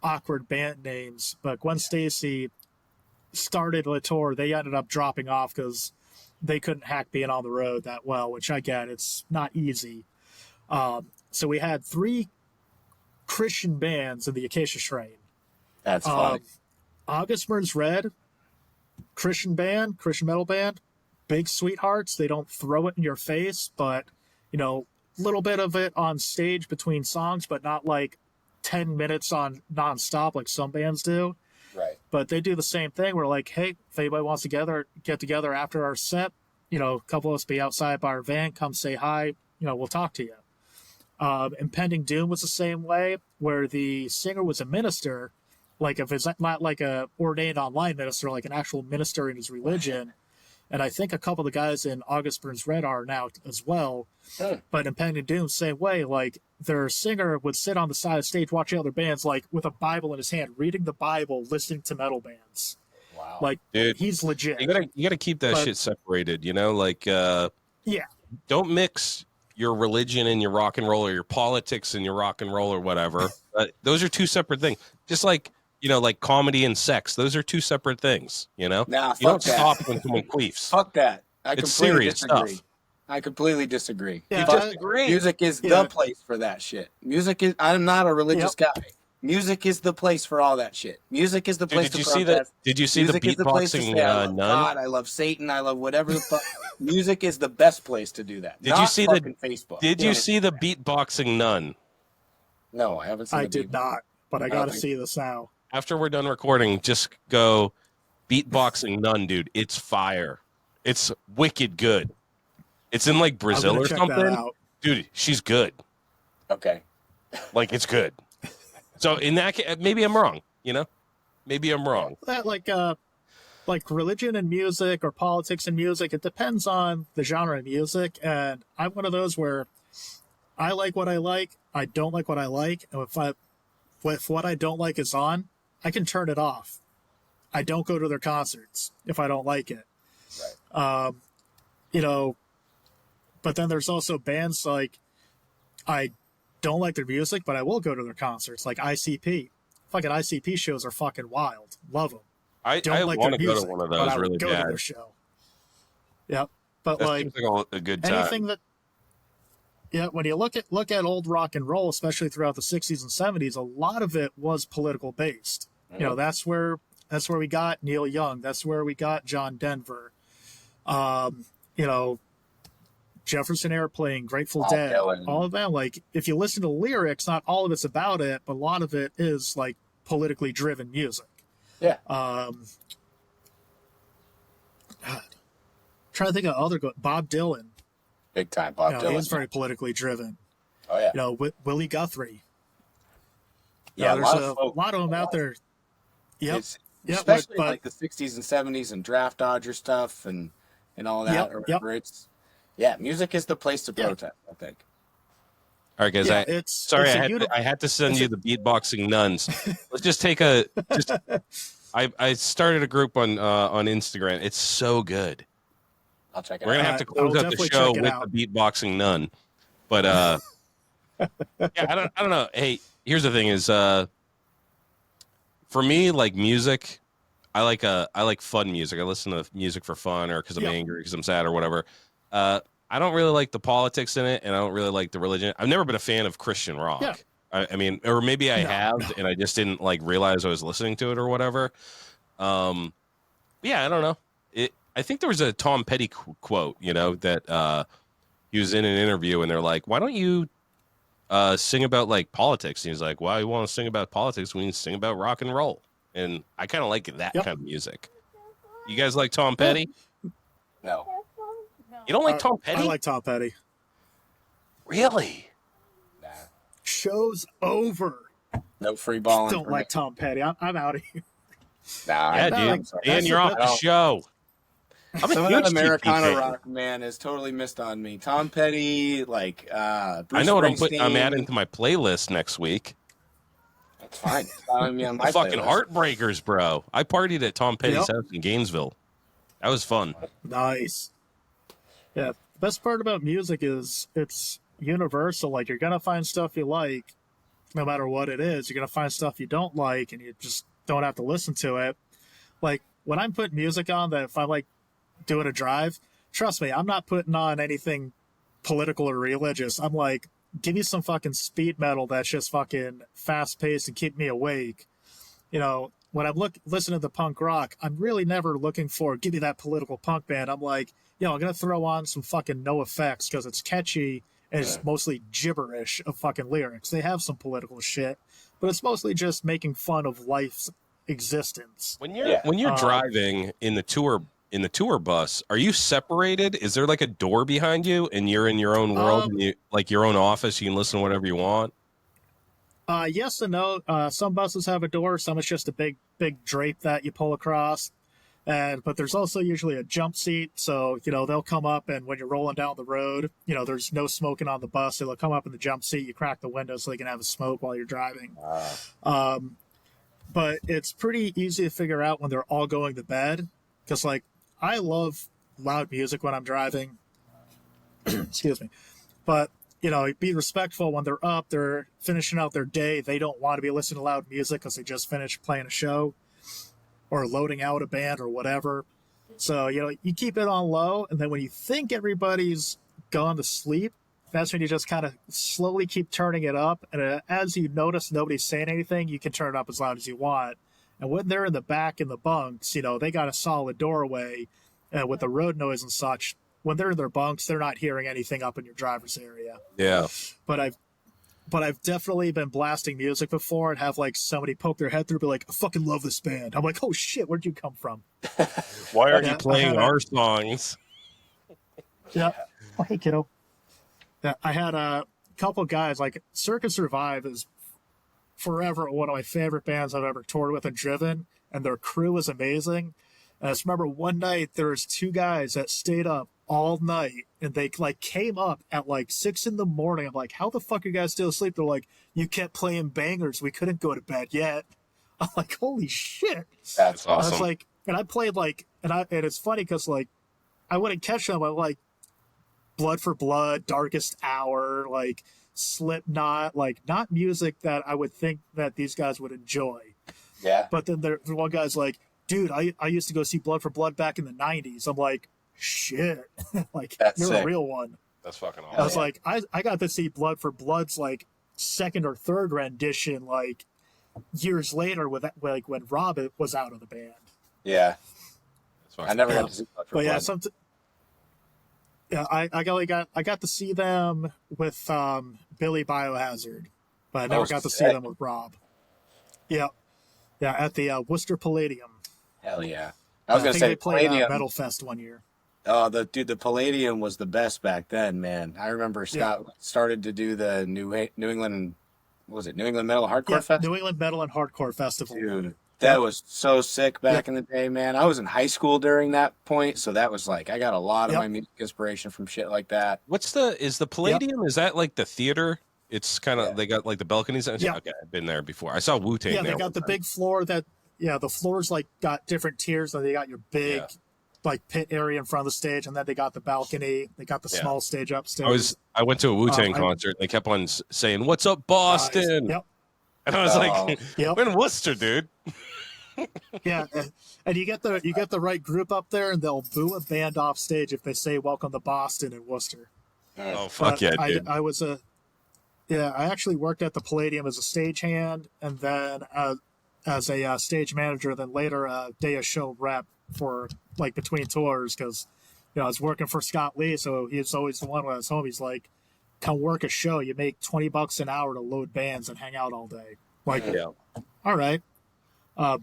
awkward band names, but Gwen Stacy started a tour, they ended up dropping off because they couldn't hack being on the road that well, which I get. It's not easy. So we had 3 Christian bands in the Acacia Strain. That's funny. August Burns Red, Christian band, Christian metal band, big sweethearts. They don't throw it in your face, but, you know, a little bit of it on stage between songs, but not like 10 minutes on nonstop like some bands do. Right. But they do the same thing. We're like, hey, if anybody wants to get together after our set, you know, a couple of us be outside by our van, come say hi, you know, we'll talk to you. Impending Doom was the same way, where the singer was a minister, like if it's not like a ordained online minister, like an actual minister in his religion. And I think a couple of the guys in August Burns Red are now as well. But Impending Doom, same way, like their singer would sit on the side of the stage watching other bands, like with a Bible in his hand, reading the Bible, listening to metal bands. Wow. Like, Dude, he's legit. You gotta keep that shit separated, you know? Like, yeah. don't mix your religion and your rock and roll, or your politics and your rock and roll, or whatever. Those are 2 separate things. Just like, you know, like comedy and sex. Those are 2 separate things, you know? Nah, you don't fuck that. stop when someone queefs. Fuck that. I It's completely serious disagree. stuff. I completely disagree. Yeah, Fuck disagree. Music is the place for that shit. Music is. I'm not a religious guy. Music is the place for all that shit. Music is the place Did you to see protest. that? Did you see Music the is the place to beatboxing say, I love nun? God, I love Satan. I love whatever the fuck. Music is the best place to do that. Did not you see the? fucking Facebook? Did you see the beatboxing nun? No, I haven't seen. I the did beat. not, but I don't got to think- see this now. After we're done recording, just go beatboxing nun, dude. It's fire. It's wicked good. It's in like I'm Brazil gonna or check that something. out. Dude, she's good. Okay. Like, it's good. So in that case, maybe I'm wrong, you know? Maybe I'm wrong. That like religion and music or politics and music, it depends on the genre of music. And I'm one of those where I like what I like, I don't like what I like, and if what I don't like is on, I can turn it off. I don't go to their concerts if I don't like it. Right. You know, but then there's also bands like I don't like their music, but I will go to their concerts, like ICP. Fucking ICP shows are fucking wild. Love them. I Don't like their want to go music, to one of but those I would really go to bad. their show. Yep. But That like seems like a good time. anything that, yeah, when you look at old rock and roll, especially throughout the 60s and 70s, a lot of it was political based. You know, that's where we got Neil Young. That's where we got John Denver. You know, Jefferson Airplane, Grateful Dead, Dylan. all of that. Like, if you listen to the lyrics, not all of it's about it, but a lot of it is like politically driven music. Yeah. God. Trying to think of other Bob Dylan. Big time Bob You know, Dylan. he was very politically driven. Oh yeah. You know, Willie Guthrie. Yeah, there's a lot of them out there. Yep. It's, Yep, especially but- like the 60s and 70s and draft dodger stuff and all that. Yep, or yep. whatever. Yeah, music is the place to protest, I think. All right, guys. Yeah, I had to send you the beatboxing nuns. Let's just take I started a group on Instagram. It's so good. I'll check it We're out. gonna have to I will close out the definitely show check it with out. the beatboxing nun. But yeah, I don't know. Hey, here's the thing: is for me, like music, I like fun music. I listen to music for fun, or because I'm angry, because I'm sad, or whatever. I don't really like the politics in it, and I don't really like the religion. I've never been a fan of Christian rock. Yeah. I mean, or maybe I have, and I just didn't like realize I was listening to it or whatever. Yeah, I don't know. I think there was a Tom Petty quote, you know, that he was in an interview, and they're like, "Why don't you sing about like politics?" And he's like, "Why you want to sing about politics when you sing about rock and roll?" And I kind of like that kind of music. You guys like Tom Petty? No. You don't like Tom Petty? I like Tom Petty. Really? Nah. Show's over. No free balling. Don't like Tom Petty. I'm out of here. Nah, Yeah, no, dude. like, Dan, that's you're the off the best. show. I'm a Some of huge that Americana TP fan. rock, man, is totally missed on me. Tom Petty, like Bruce I know what I'm Springsteen. adding to my playlist next week. That's fine. It's not on me on my Fucking playlist. Heartbreakers, bro. I partied at Tom Petty's house in Gainesville. That was fun. Nice. Yeah. The best part about music is it's universal. Like, you're gonna find stuff you like, no matter what it is. You're gonna find stuff you don't like, and you just don't have to listen to it. Like, when I'm putting music on, that if I'm like doing a drive, trust me, I'm not putting on anything political or religious. I'm like, give me some fucking speed metal that's just fucking fast paced and keep me awake. You know, when I'm listening to punk rock, I'm really never looking for give me that political punk band. I'm like, I'm gonna throw on some fucking No Effects because it's catchy and it's mostly gibberish of fucking lyrics. They have some political shit, but it's mostly just making fun of life's existence. When you're driving in the tour bus, are you separated? Is there like a door behind you and you're in your own world and you like your own office, you can listen to whatever you want? Yes and no. Some buses have a door, some it's just a big drape that you pull across. But there's also usually a jump seat, so they'll come up, and when you're rolling down the road, there's no smoking on the bus, so they'll come up in the jump seat, you crack the window so they can have a smoke while you're driving. But it's pretty easy to figure out when they're all going to bed, because like I love loud music when I'm driving. Excuse me. But be respectful when they're up, they're finishing out their day, they don't want to be listening to loud music because they just finished playing a show or loading out a band or whatever. So, you keep it on low, and then when you think everybody's gone to sleep, that's when you just kind of slowly keep turning it up. And as you notice nobody's saying anything, you can turn it up as loud as you want. And when they're in the back in the bunks, they got a solid doorway with the road noise and such. When they're in their bunks, they're not hearing anything up in your driver's area. Yeah. But I've definitely been blasting music before and have like somebody poke their head through and be like, I fucking love this band. I'm like, oh shit, where'd you come from? Why aren't you playing our songs? Yeah. Oh, hey, kiddo. Yeah, I had a couple guys, like Circus Survive is forever one of my favorite bands I've ever toured with and driven, and their crew is amazing. And I just remember one night there was two guys that stayed up all night, and they like came up at like 6 a.m. I'm like, how the fuck are you guys still asleep? They're like, you kept playing bangers, we couldn't go to bed yet. I'm like, holy shit. That's awesome. I was like, and I played like, and it's funny because like I wouldn't catch them. I like Blood for Blood, Darkest Hour, like Slipknot, like not music that I would think that these guys would enjoy. Yeah. But then the one guy's like, dude, I used to go see Blood for Blood back in the 90s. I'm like, shit. Like, That's you're sick. a real one. That's fucking awesome. I was like, I got to see Blood for Blood's like second or third rendition like years later with like when Rob was out of the band. Yeah. I never got to see Blood for But Blood. yeah, I got to see them with Billy Biohazard, but I never got to see them with Rob. Yeah, at the Worcester Palladium. Hell yeah! I was gonna think say they played Palladium. Metal Fest one year. Oh, the Palladium was the best back then, man. I remember Scott started to do the New England, what was it, New England Metal Hardcore Fest? New England Metal and Hardcore Festival. Dude, that was so sick back in the day, man. I was in high school during that point, so that was like I got a lot of my music inspiration from shit like that. Is the Palladium? Is that like the theater? It's kind of they got like the balconies. Yeah. Okay, I've been there before. I saw Wu-Tang there. Yeah, they got the big floor that. Yeah, the floors like got different tiers. So they got your big like pit area in front of the stage, and then they got the balcony. They got the small stage upstairs. I went to a Wu-Tang concert. They kept on saying, "What's up, Boston?" Yep. And I was like, "We're in Worcester, dude." Yeah, and you get the right group up there, and they'll boo a band off stage if they say "Welcome to Boston" in Worcester. Oh fuck yeah, dude! I actually worked at the Palladium as a stagehand, and then as a stage manager, then later a day of show rep for like between tours because I was working for Scott Lee, so he's always the one when I was home. He's like, "Come work a show. You make $20 an hour to load bands and hang out all day." Like, all right.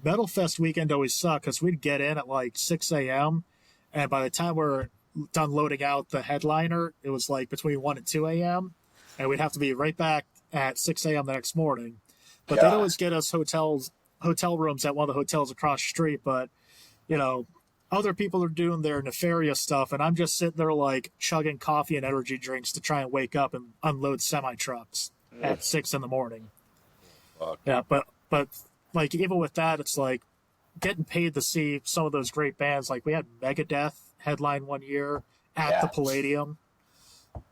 Metal Fest weekend always sucked because we'd get in at like 6 a.m. and by the time we're done loading out the headliner, it was like between 1 and 2 a.m. and we'd have to be right back at 6 a.m. the next morning. But they'd always get us hotel rooms at one of the hotels across the street, but other people are doing their nefarious stuff, and I'm just sitting there like chugging coffee and energy drinks to try and wake up and unload semi trucks at 6 in the morning. Fuck. Yeah, but like even with that, it's like getting paid to see some of those great bands. Like we had Megadeth headline one year at the Palladium.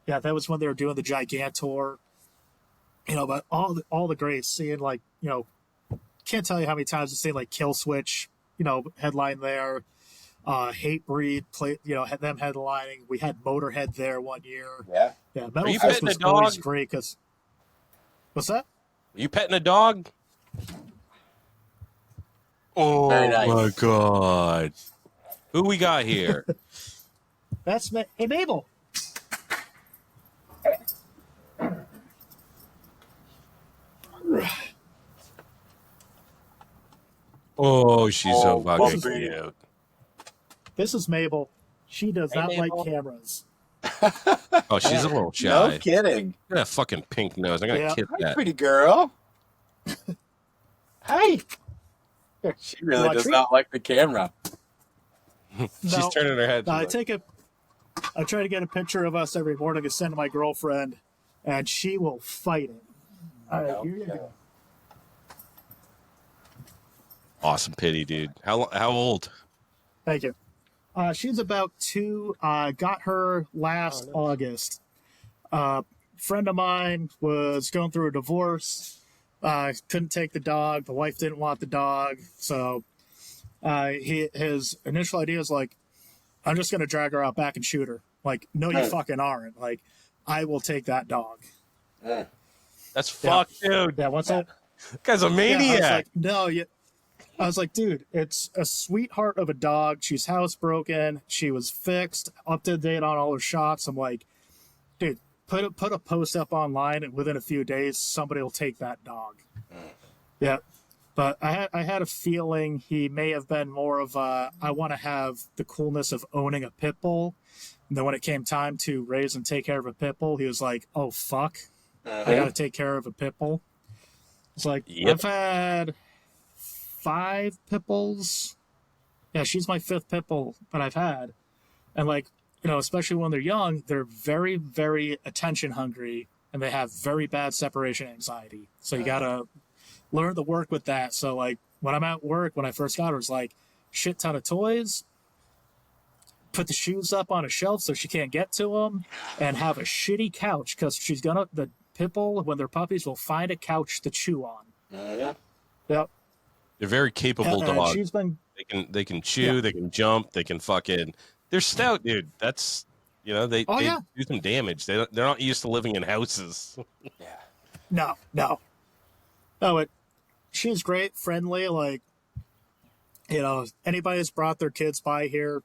Yeah, that was when they were doing the Gigantor. But all the greats, seeing like can't tell you how many times I've seen like Kill Switch headline there. Hatebreed played, had them headlining. We had Motorhead there one year. Yeah. Yeah, Are Metal you Fest petting was a dog? always great because. What's that? Are you petting a dog? Oh Very nice. my god! Who we got here? That's hey Mabel. Oh, she's so Oh, fucking puppy. cute. This is Mabel. She does Hey, not Mabel. like cameras. Oh, she's a little No shy. kidding. Look at that fucking pink nose. I'm gonna Yeah. kiss Hi, that. pretty girl. Hi. She really Want a does treat? not like the camera. She's No. turning her head. I She's like, I try to get a picture of us every morning to send to my girlfriend, and she will fight it. All right, here you go. awesome pity, dude. How old? Thank you. She's about 2. Got her last August. Friend of mine was going through a divorce. Couldn't take the dog. The wife didn't want the dog. So his initial idea is like, I'm just going to drag her out back and shoot her. Like, no, you fucking aren't. Like, I will take that dog. That's fucked, dude. Yeah, once I... That guy's a Yeah, I maniac. was like, no, I was like, dude, it's a sweetheart of a dog. She's housebroken. She was fixed, up to date on all her shots. I'm like, dude, put a post up online, and within a few days, somebody will take that dog. Yeah, but I had a feeling he may have been more of a, I want to have the coolness of owning a pit bull. And then when it came time to raise and take care of a pit bull, he was like, oh fuck, I got to take care of a pit bull. It's like, Yep. I've had 5 pit bulls. Yeah, she's my 5th pit bull that I've had. And like, especially when they're young, they're very, very attention hungry, and they have very bad separation anxiety. So you gotta learn to work with that. So like, when I'm at work, when I first got her, it was like, shit ton of toys, put the shoes up on a shelf so she can't get to them, and have a shitty couch, because the pit bull, when they're puppies, will find a couch to chew on. Yep. They're very capable And dogs. she's been They can chew. Yeah. They can jump. They can fucking. They're stout, dude. That's they yeah. do some damage. They're not used to living in houses. No. She's great, friendly. Like, anybody that's brought their kids by here,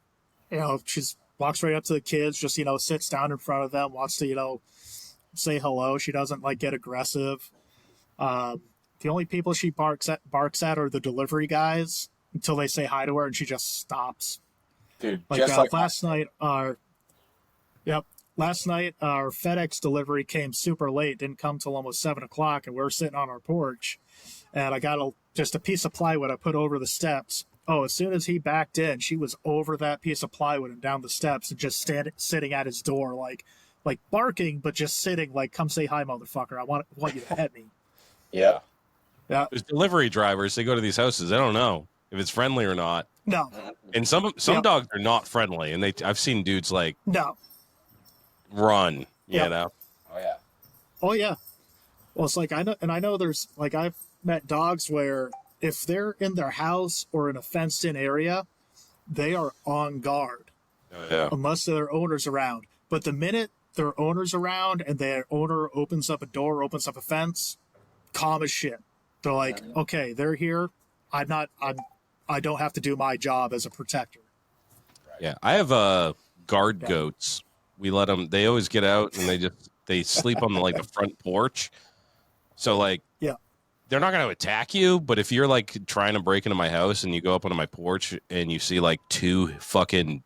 she's walks right up to the kids, just sits down in front of them, wants to say hello. She doesn't like get aggressive. The only people she barks at are the delivery guys until they say hi to her, and she just stops. Dude, Like, just like last night, our FedEx delivery came super late. Didn't come till almost 7:00, and we were sitting on our porch, and I got just a piece of plywood I put over the steps. Oh, as soon as he backed in, she was over that piece of plywood and down the steps, and just sitting at his door, like barking, but just sitting, like, come say hi, motherfucker. I want you to pet me. Yeah. Yeah. There's delivery drivers. They go to these houses. They don't know if it's friendly or not. No. And some Yeah. dogs are not friendly. And I've seen dudes like No. run. You Yeah. know. Oh yeah. Oh yeah. Well, it's like I know there's like I've met dogs where if they're in their house or in a fenced-in area, they are on guard Yeah. unless their owner's around. But the minute their owner's around and their owner opens up a door, opens up a fence, calm as shit. They're like, okay, they're here. I don't have to do my job as a protector. Yeah. I have guard goats. We let them. They always get out and they sleep on the front porch. So like. Yeah. They're not going to attack you, but if you're like trying to break into my house and you go up onto my porch and you see like 2 fucking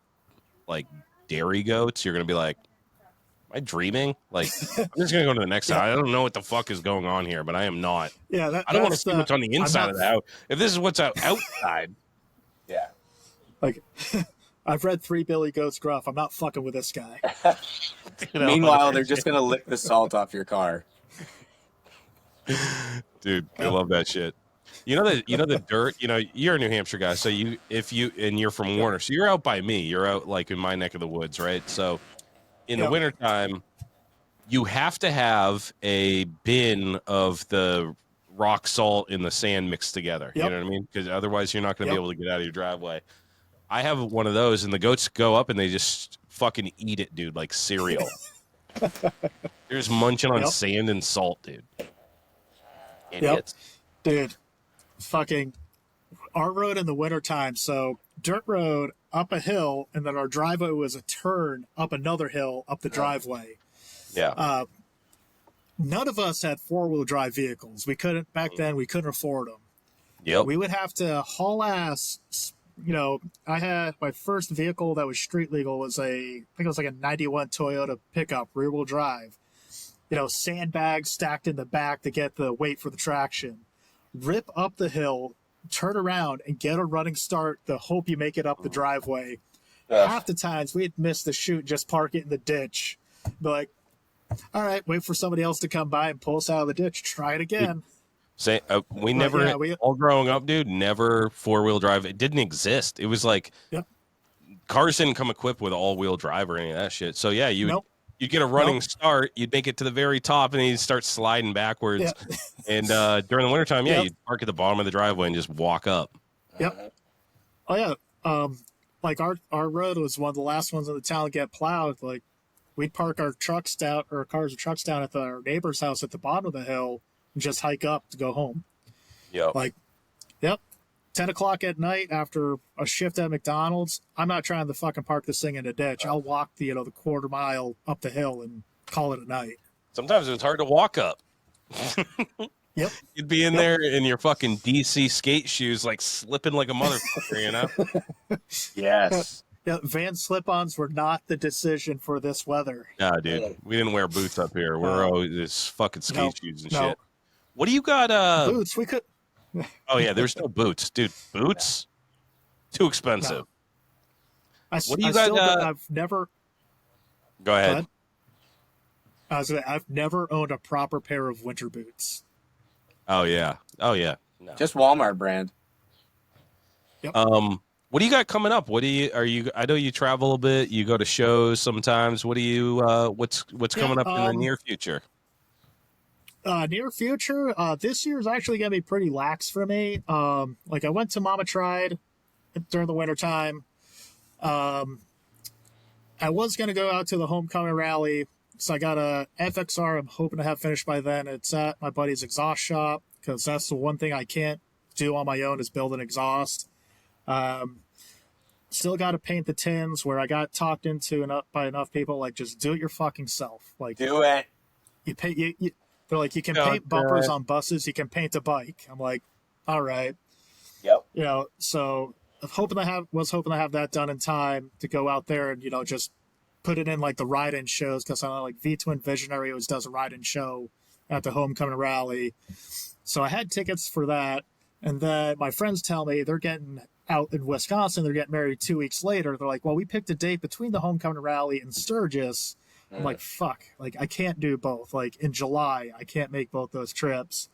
like dairy goats, you're going to be like, am I dreaming? Like, I'm just going to go to the next side. I don't know what the fuck is going on here, but I am not. Yeah, I don't want to see what's on the inside of the house. If this is what's outside. Yeah. Like, I've read 3 Billy Goats Gruff. I'm not fucking with this guy. Meanwhile, they're just gonna lick the salt off your car. Dude, I love that shit. You know the dirt. You're a New Hampshire guy, so you're from Warner, so you're out by me. You're out like in my neck of the woods, right? So in the wintertime, you have to have a bin of the rock salt and the sand mixed together. Yep. You know what I mean? Because otherwise you're not going to Yep. be able to get out of your driveway. I have one of those, and the goats go up and they just fucking eat it, dude, like cereal. They're just munching on Yep. sand and salt, dude. Idiots. Dude, fucking our road in the wintertime, so dirt road up a hill, and then our driveway was a turn up another hill up the driveway. Yeah. None of us had 4-wheel drive vehicles. We couldn't, back then, we couldn't afford them. Yep. We would have to haul ass. You know, I had my first vehicle that was street legal was I think it was like a 91 Toyota pickup, rear wheel drive. You know, sandbags stacked in the back to get the weight for the traction. Rip up the hill, turn around, and get a running start to hope you make it up the driveway. Half the times we'd miss the chute, just park it in the ditch. Be like, all right, wait for somebody else to come by and pull us out of the ditch. Try it again. Say we never all growing up, dude. Never 4-wheel drive. It didn't exist. It was like cars didn't come equipped with all-wheel drive or any of that shit. So yeah, you'd get a running start. You'd make it to the very top, and then you'd start sliding backwards. Yeah. And during the wintertime, you'd park at the bottom of the driveway and just walk up. Yep. Oh yeah. Like our road was one of the last ones in the town to get plowed. Like we'd park our trucks down, or cars and trucks down at our neighbor's house at the bottom of the hill. And just hike up to go home. Yeah. Like, 10 o'clock at night after a shift at McDonald's, I'm not trying to fucking park this thing in a ditch. I'll walk the quarter mile up the hill and call it a night. Sometimes it was hard to walk up. Yep. You'd be in there in your fucking DC skate shoes, like slipping like a motherfucker, you know? Yes. Yeah, van slip-ons were not the decision for this weather. Nah, dude. We didn't wear boots up here. We're always this fucking skate shoes and no. shit. What do you got? Boots, we could. Oh yeah, there's no boots, dude. Boots, too expensive. No. What do you got? I've never. Go ahead. I've never owned a proper pair of winter boots. Oh yeah. No. Just Walmart brand. Yep. What do you got coming up? I know you travel a bit. You go to shows sometimes. What do you? What's coming up in the near future? Near future, this year is actually going to be pretty lax for me. Like I went to Mama Tried during the wintertime. I was going to go out to the homecoming rally. So I got a FXR I'm hoping to have finished by then. It's at my buddy's exhaust shop because that's the one thing I can't do on my own is build an exhaust. Still got to paint the tins where I got talked into by enough people like just do it your fucking self. Like do it. You pay they're like you can paint bumpers on buses, you can paint a bike. I'm like, all right. Yep. You know, so was hoping to have that done in time to go out there and just put it in like the ride-in shows because I know like V-Twin Visionary always does a ride-in show at the homecoming rally. So I had tickets for that, and then my friends tell me they're getting out in Wisconsin. They're getting married 2 weeks later. They're like, well, we picked a date between the homecoming rally and Sturgis. I'm like, fuck, like I can't do both. Like in July, I can't make both those trips.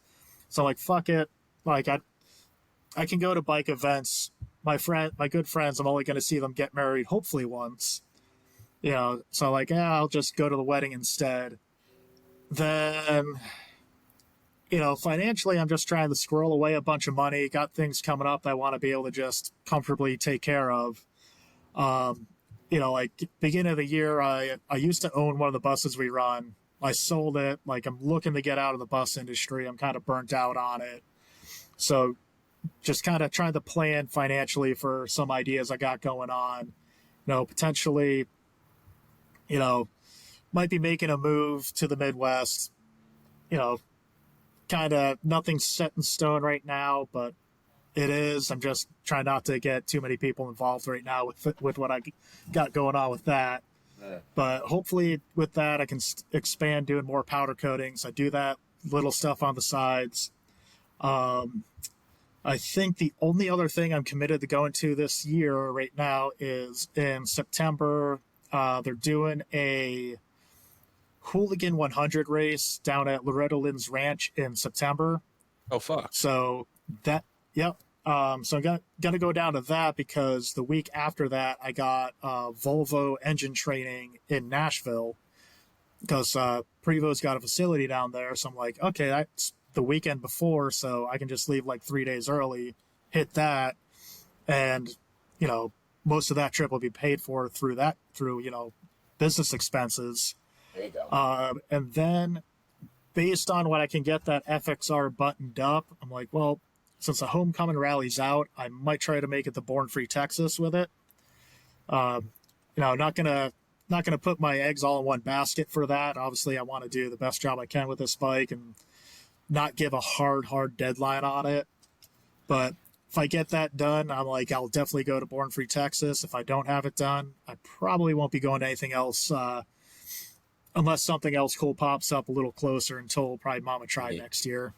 So like, fuck it. Like I can go to bike events. My good friends, I'm only going to see them get married hopefully once. So like, I'll just go to the wedding instead. Then, financially, I'm just trying to squirrel away a bunch of money. Got things coming up I want to be able to just comfortably take care of. Like beginning of the year, I used to own one of the buses we run. I sold it. Like I'm looking to get out of the bus industry. I'm kind of burnt out on it. So just kind of trying to plan financially for some ideas I got going on. Potentially, might be making a move to the Midwest. Kind of nothing's set in stone right now, but it is. I'm just trying not to get too many people involved right now with what I got going on with that. But hopefully with that, I can expand doing more powder coatings. I do that little stuff on the sides. I think the only other thing I'm committed to going to this year right now is in September. They're doing a Hooligan 100 race down at Loretta Lynn's Ranch in September. Oh, fuck. So that, yep. So I'm gonna go down to that because the week after that, I got Volvo engine training in Nashville because Prevo's got a facility down there. So I'm like, okay, the weekend before, so I can just leave like 3 days early, hit that, and most of that trip will be paid for through business expenses. There you go. And then based on when I can get that FXR buttoned up, I'm like, well, since the homecoming rally's out, I might try to make it to Born Free Texas with it. Not gonna put my eggs all in one basket for that. Obviously, I want to do the best job I can with this bike and not give a hard deadline on it. But if I get that done, I'm like, I'll definitely go to Born Free Texas. If I don't have it done, I probably won't be going to anything else unless something else cool pops up a little closer until probably Mama Try next year.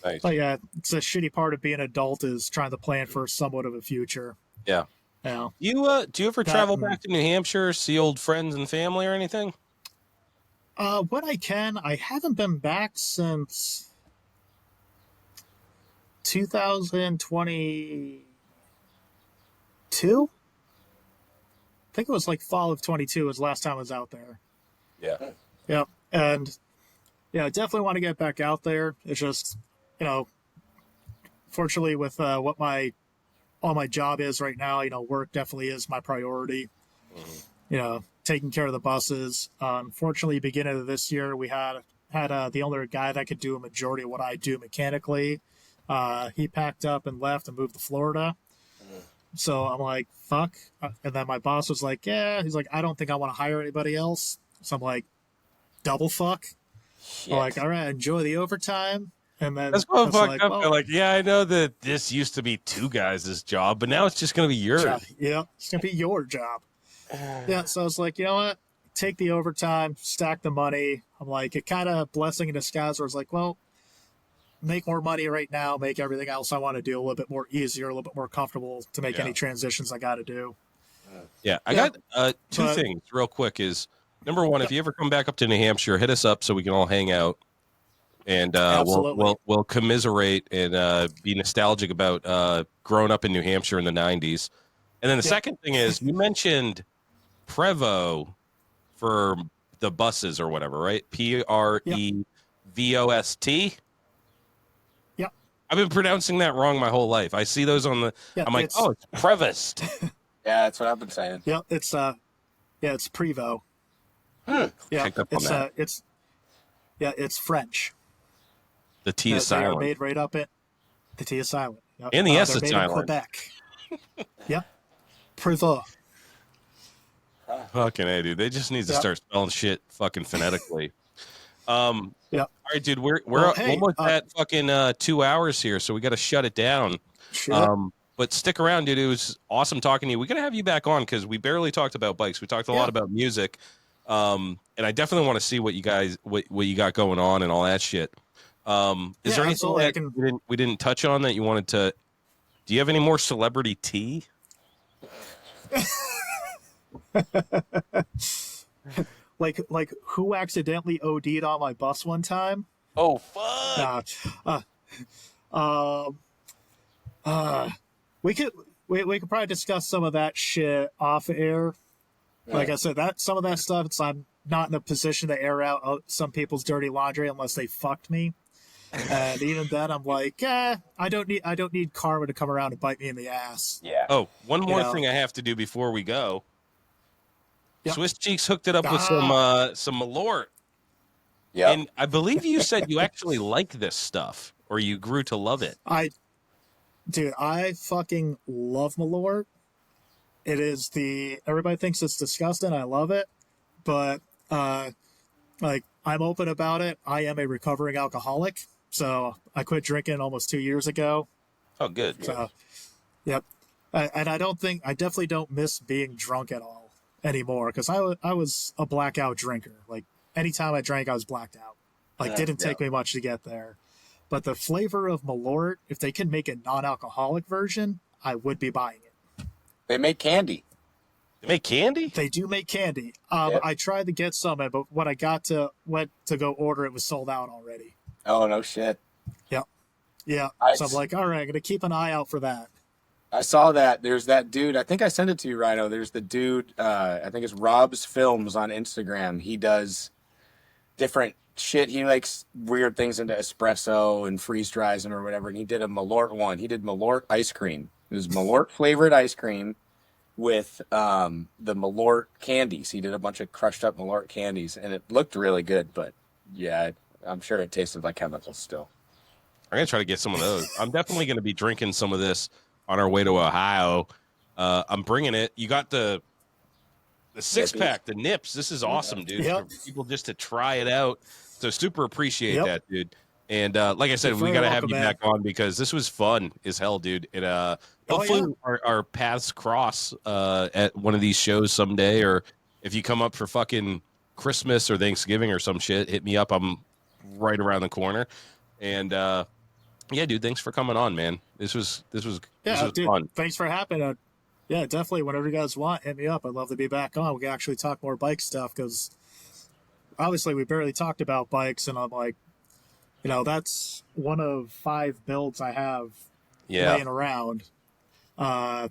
Nice. But yeah, it's a shitty part of being an adult is trying to plan for somewhat of a future. Yeah. Yeah. Do you ever travel back to New Hampshire, see old friends and family or anything? When I can, I haven't been back since 2022. I think it was like fall of 22 was the last time I was out there. Yeah. Yeah. And yeah, I definitely want to get back out there. It's just, fortunately with what all my job is right now, work definitely is my priority. Taking care of the buses. Unfortunately, beginning of this year, we had the only guy that could do a majority of what I do mechanically. He packed up and left and moved to Florida. So I'm like, fuck. And then my boss was like, yeah. He's like, I don't think I want to hire anybody else. So I'm like, double fuck. I'm like, all right, enjoy the overtime. And then that's what fucked like, up. well, They're like, yeah, I know that this used to be two guys' job, but now it's just going to be yours. Yeah, it's going to be your job. Yeah, so I was like, you know what? Take the overtime, stack the money. I'm like, it kind of blessing in disguise where I was like, well, make more money right now, make everything else I want to do a little bit more easier, a little bit more comfortable to make any transitions I got to do. Yeah, I got two things real quick is, number one, if you ever come back up to New Hampshire, hit us up so we can all hang out. And we'll commiserate and be nostalgic about growing up in New Hampshire in the 90s. And then the second thing is, you mentioned Prevost for the buses or whatever, right? Prevost. Yep. I've been pronouncing that wrong my whole life. I see those on the. I'm like, oh, it's Prevost. Yeah, that's what I've been saying. Yeah, it's Prevost. Yeah, it's French. The T is silent. Made right up it. The T is silent. Yep. And the S is made silent. In Quebec. Yep. Prevost. Fucking A, dude. They just need to start spelling shit fucking phonetically. All right, dude. We're almost at fucking 2 hours here, so we got to shut it down. Sure. But stick around, dude. It was awesome talking to you. We got to have you back on because we barely talked about bikes. We talked a lot about music. And I definitely want to see what you guys what you got going on and all that shit. Is there anything that we didn't touch on that you wanted to? Do you have any more celebrity tea? like who accidentally OD'd on my bus one time? Oh fuck! We could probably discuss some of that shit off air. Like I said, some of that stuff, I'm not in a position to air out some people's dirty laundry unless they fucked me. And even then, I'm like, I don't need karma to come around and bite me in the ass. Yeah. Oh, one more thing I have to do before we go. Yep. Swiss Cheeks hooked it up with some Malort. Yeah. And I believe you said you actually like this stuff, or you grew to love it. I fucking love Malort. It is everybody thinks it's disgusting. I love it, but I'm open about it. I am a recovering alcoholic, so I quit drinking almost 2 years ago. Oh, good. So, yep. And I definitely don't miss being drunk at all anymore because I was a blackout drinker. Like anytime I drank, I was blacked out. Like didn't take me much to get there. But the flavor of Malort, if they can make a non-alcoholic version, I would be buying it. They make candy. They make candy? They do make candy. I tried to get some, but when I went to go order, it was sold out already. Oh, no shit. Yep. Yeah. So I'm like, all right, I'm going to keep an eye out for that. I saw that. There's that dude. I think I sent it to you, Rhino. There's the dude, I think it's Rob's Films on Instagram. He does different shit. He likes weird things into espresso and freeze dries and or whatever. And he did a Malort one. He did Malort ice cream. It was Malort flavored ice cream with the Malort candies. He did a bunch of crushed up Malort candies, and it looked really good. But yeah, I'm sure it tasted like chemicals still. I'm gonna try to get some of those. I'm definitely gonna be drinking some of this on our way to Ohio. I'm bringing it. You got the six pack, the nips. This is awesome, dude. Yep. For people just to try it out. So super appreciate Yep. that, dude. And like I said, You're we very gotta have welcome, you man. back on because this was fun as hell, dude. And hopefully our paths cross at one of these shows someday, or if you come up for fucking Christmas or Thanksgiving or some shit, hit me up. I'm right around the corner. And yeah, dude, thanks for coming on, man. This was Dude, fun. thanks for having. Yeah, definitely. Whenever you guys want, hit me up. I'd love to be back on. We can actually talk more bike stuff because obviously we barely talked about bikes, and I'm like, that's one of 5 builds I have laying around. Flat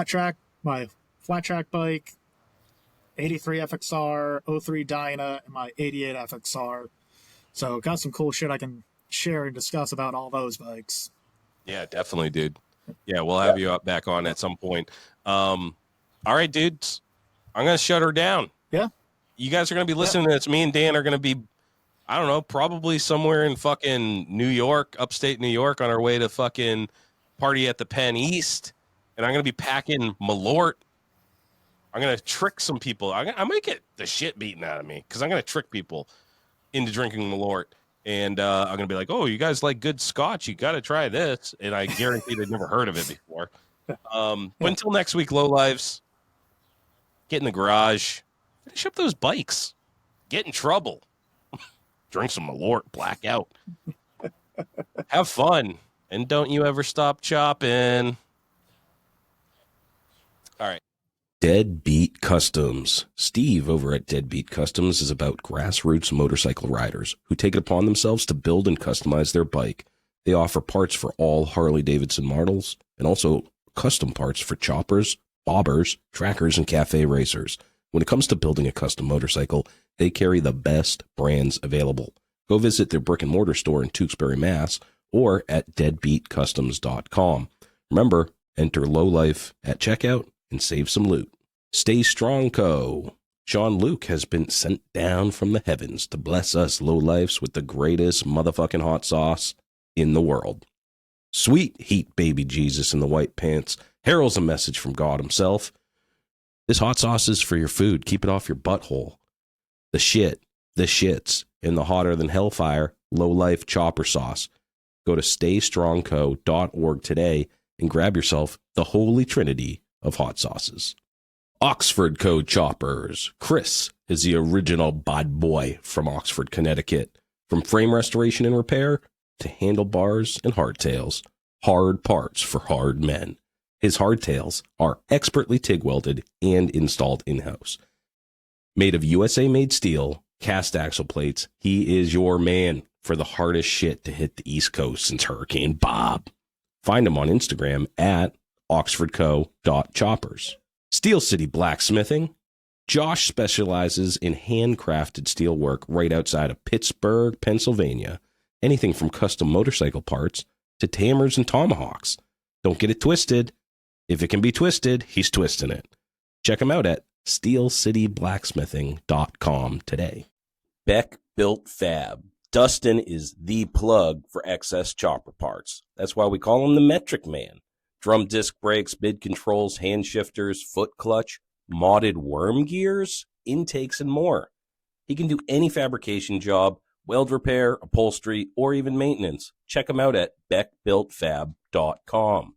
track, my flat track bike, 83 FXR, 03 Dyna, and my 88 FXR. So got some cool shit I can share and discuss about all those bikes. Yeah, definitely, dude. Yeah, we'll have you back on at some point. All right, dudes. I'm going to shut her down. Yeah. You guys are going to be listening to this. Me and Dan are going to be, I don't know, probably somewhere in fucking New York, upstate New York, on our way to fucking party at the Penn East. And I'm going to be packing Malort. I'm going to trick some people. I might get the shit beaten out of me because I'm going to trick people into drinking Malort. And I'm going to be like, oh, you guys like good scotch? You got to try this. And I guarantee they've never heard of it before. But until next week, Lowlives, get in the garage, finish up those bikes, get in trouble, drink some Malort, black out, have fun, and don't you ever stop chopping. All right. Deadbeat Customs. Steve over at Deadbeat Customs is about grassroots motorcycle riders who take it upon themselves to build and customize their bike. They offer parts for all Harley-Davidson models and also custom parts for choppers, bobbers, trackers, and cafe racers. When it comes to building a custom motorcycle, they carry the best brands available. Go visit their brick and mortar store in Tewksbury, Mass, or at deadbeatcustoms.com. Remember, enter Lowlife at checkout and save some loot. Stay strong, Co. Sean Luke has been sent down from the heavens to bless us lowlifes with the greatest motherfucking hot sauce in the world. Sweet heat baby Jesus in the white pants heralds a message from God himself. This hot sauce is for your food. Keep it off your butthole. The shits, in the hotter than hellfire lowlife chopper sauce. Go to staystrongco.org today and grab yourself the holy trinity of hot sauces. Oxford Co. Choppers. Chris is the original bad boy from Oxford, Connecticut. From frame restoration and repair to handlebars and hardtails. Hard parts for hard men. His hardtails are expertly TIG welded and installed in-house. Made of USA-made steel, cast axle plates, he is your man for the hardest shit to hit the East Coast since Hurricane Bob. Find him on Instagram at oxfordco.choppers. Steel City Blacksmithing. Josh specializes in handcrafted steel work right outside of Pittsburgh, Pennsylvania. Anything from custom motorcycle parts to hammers and tomahawks. Don't get it twisted. If it can be twisted, he's twisting it. Check him out at steelcityblacksmithing.com today. Beck Built Fab. Dustin is the plug for excess chopper parts. That's why we call him the Metric Man. Drum disc brakes, bid controls, hand shifters, foot clutch, modded worm gears, intakes, and more. He can do any fabrication job, weld repair, upholstery, or even maintenance. Check him out at beckbuiltfab.com.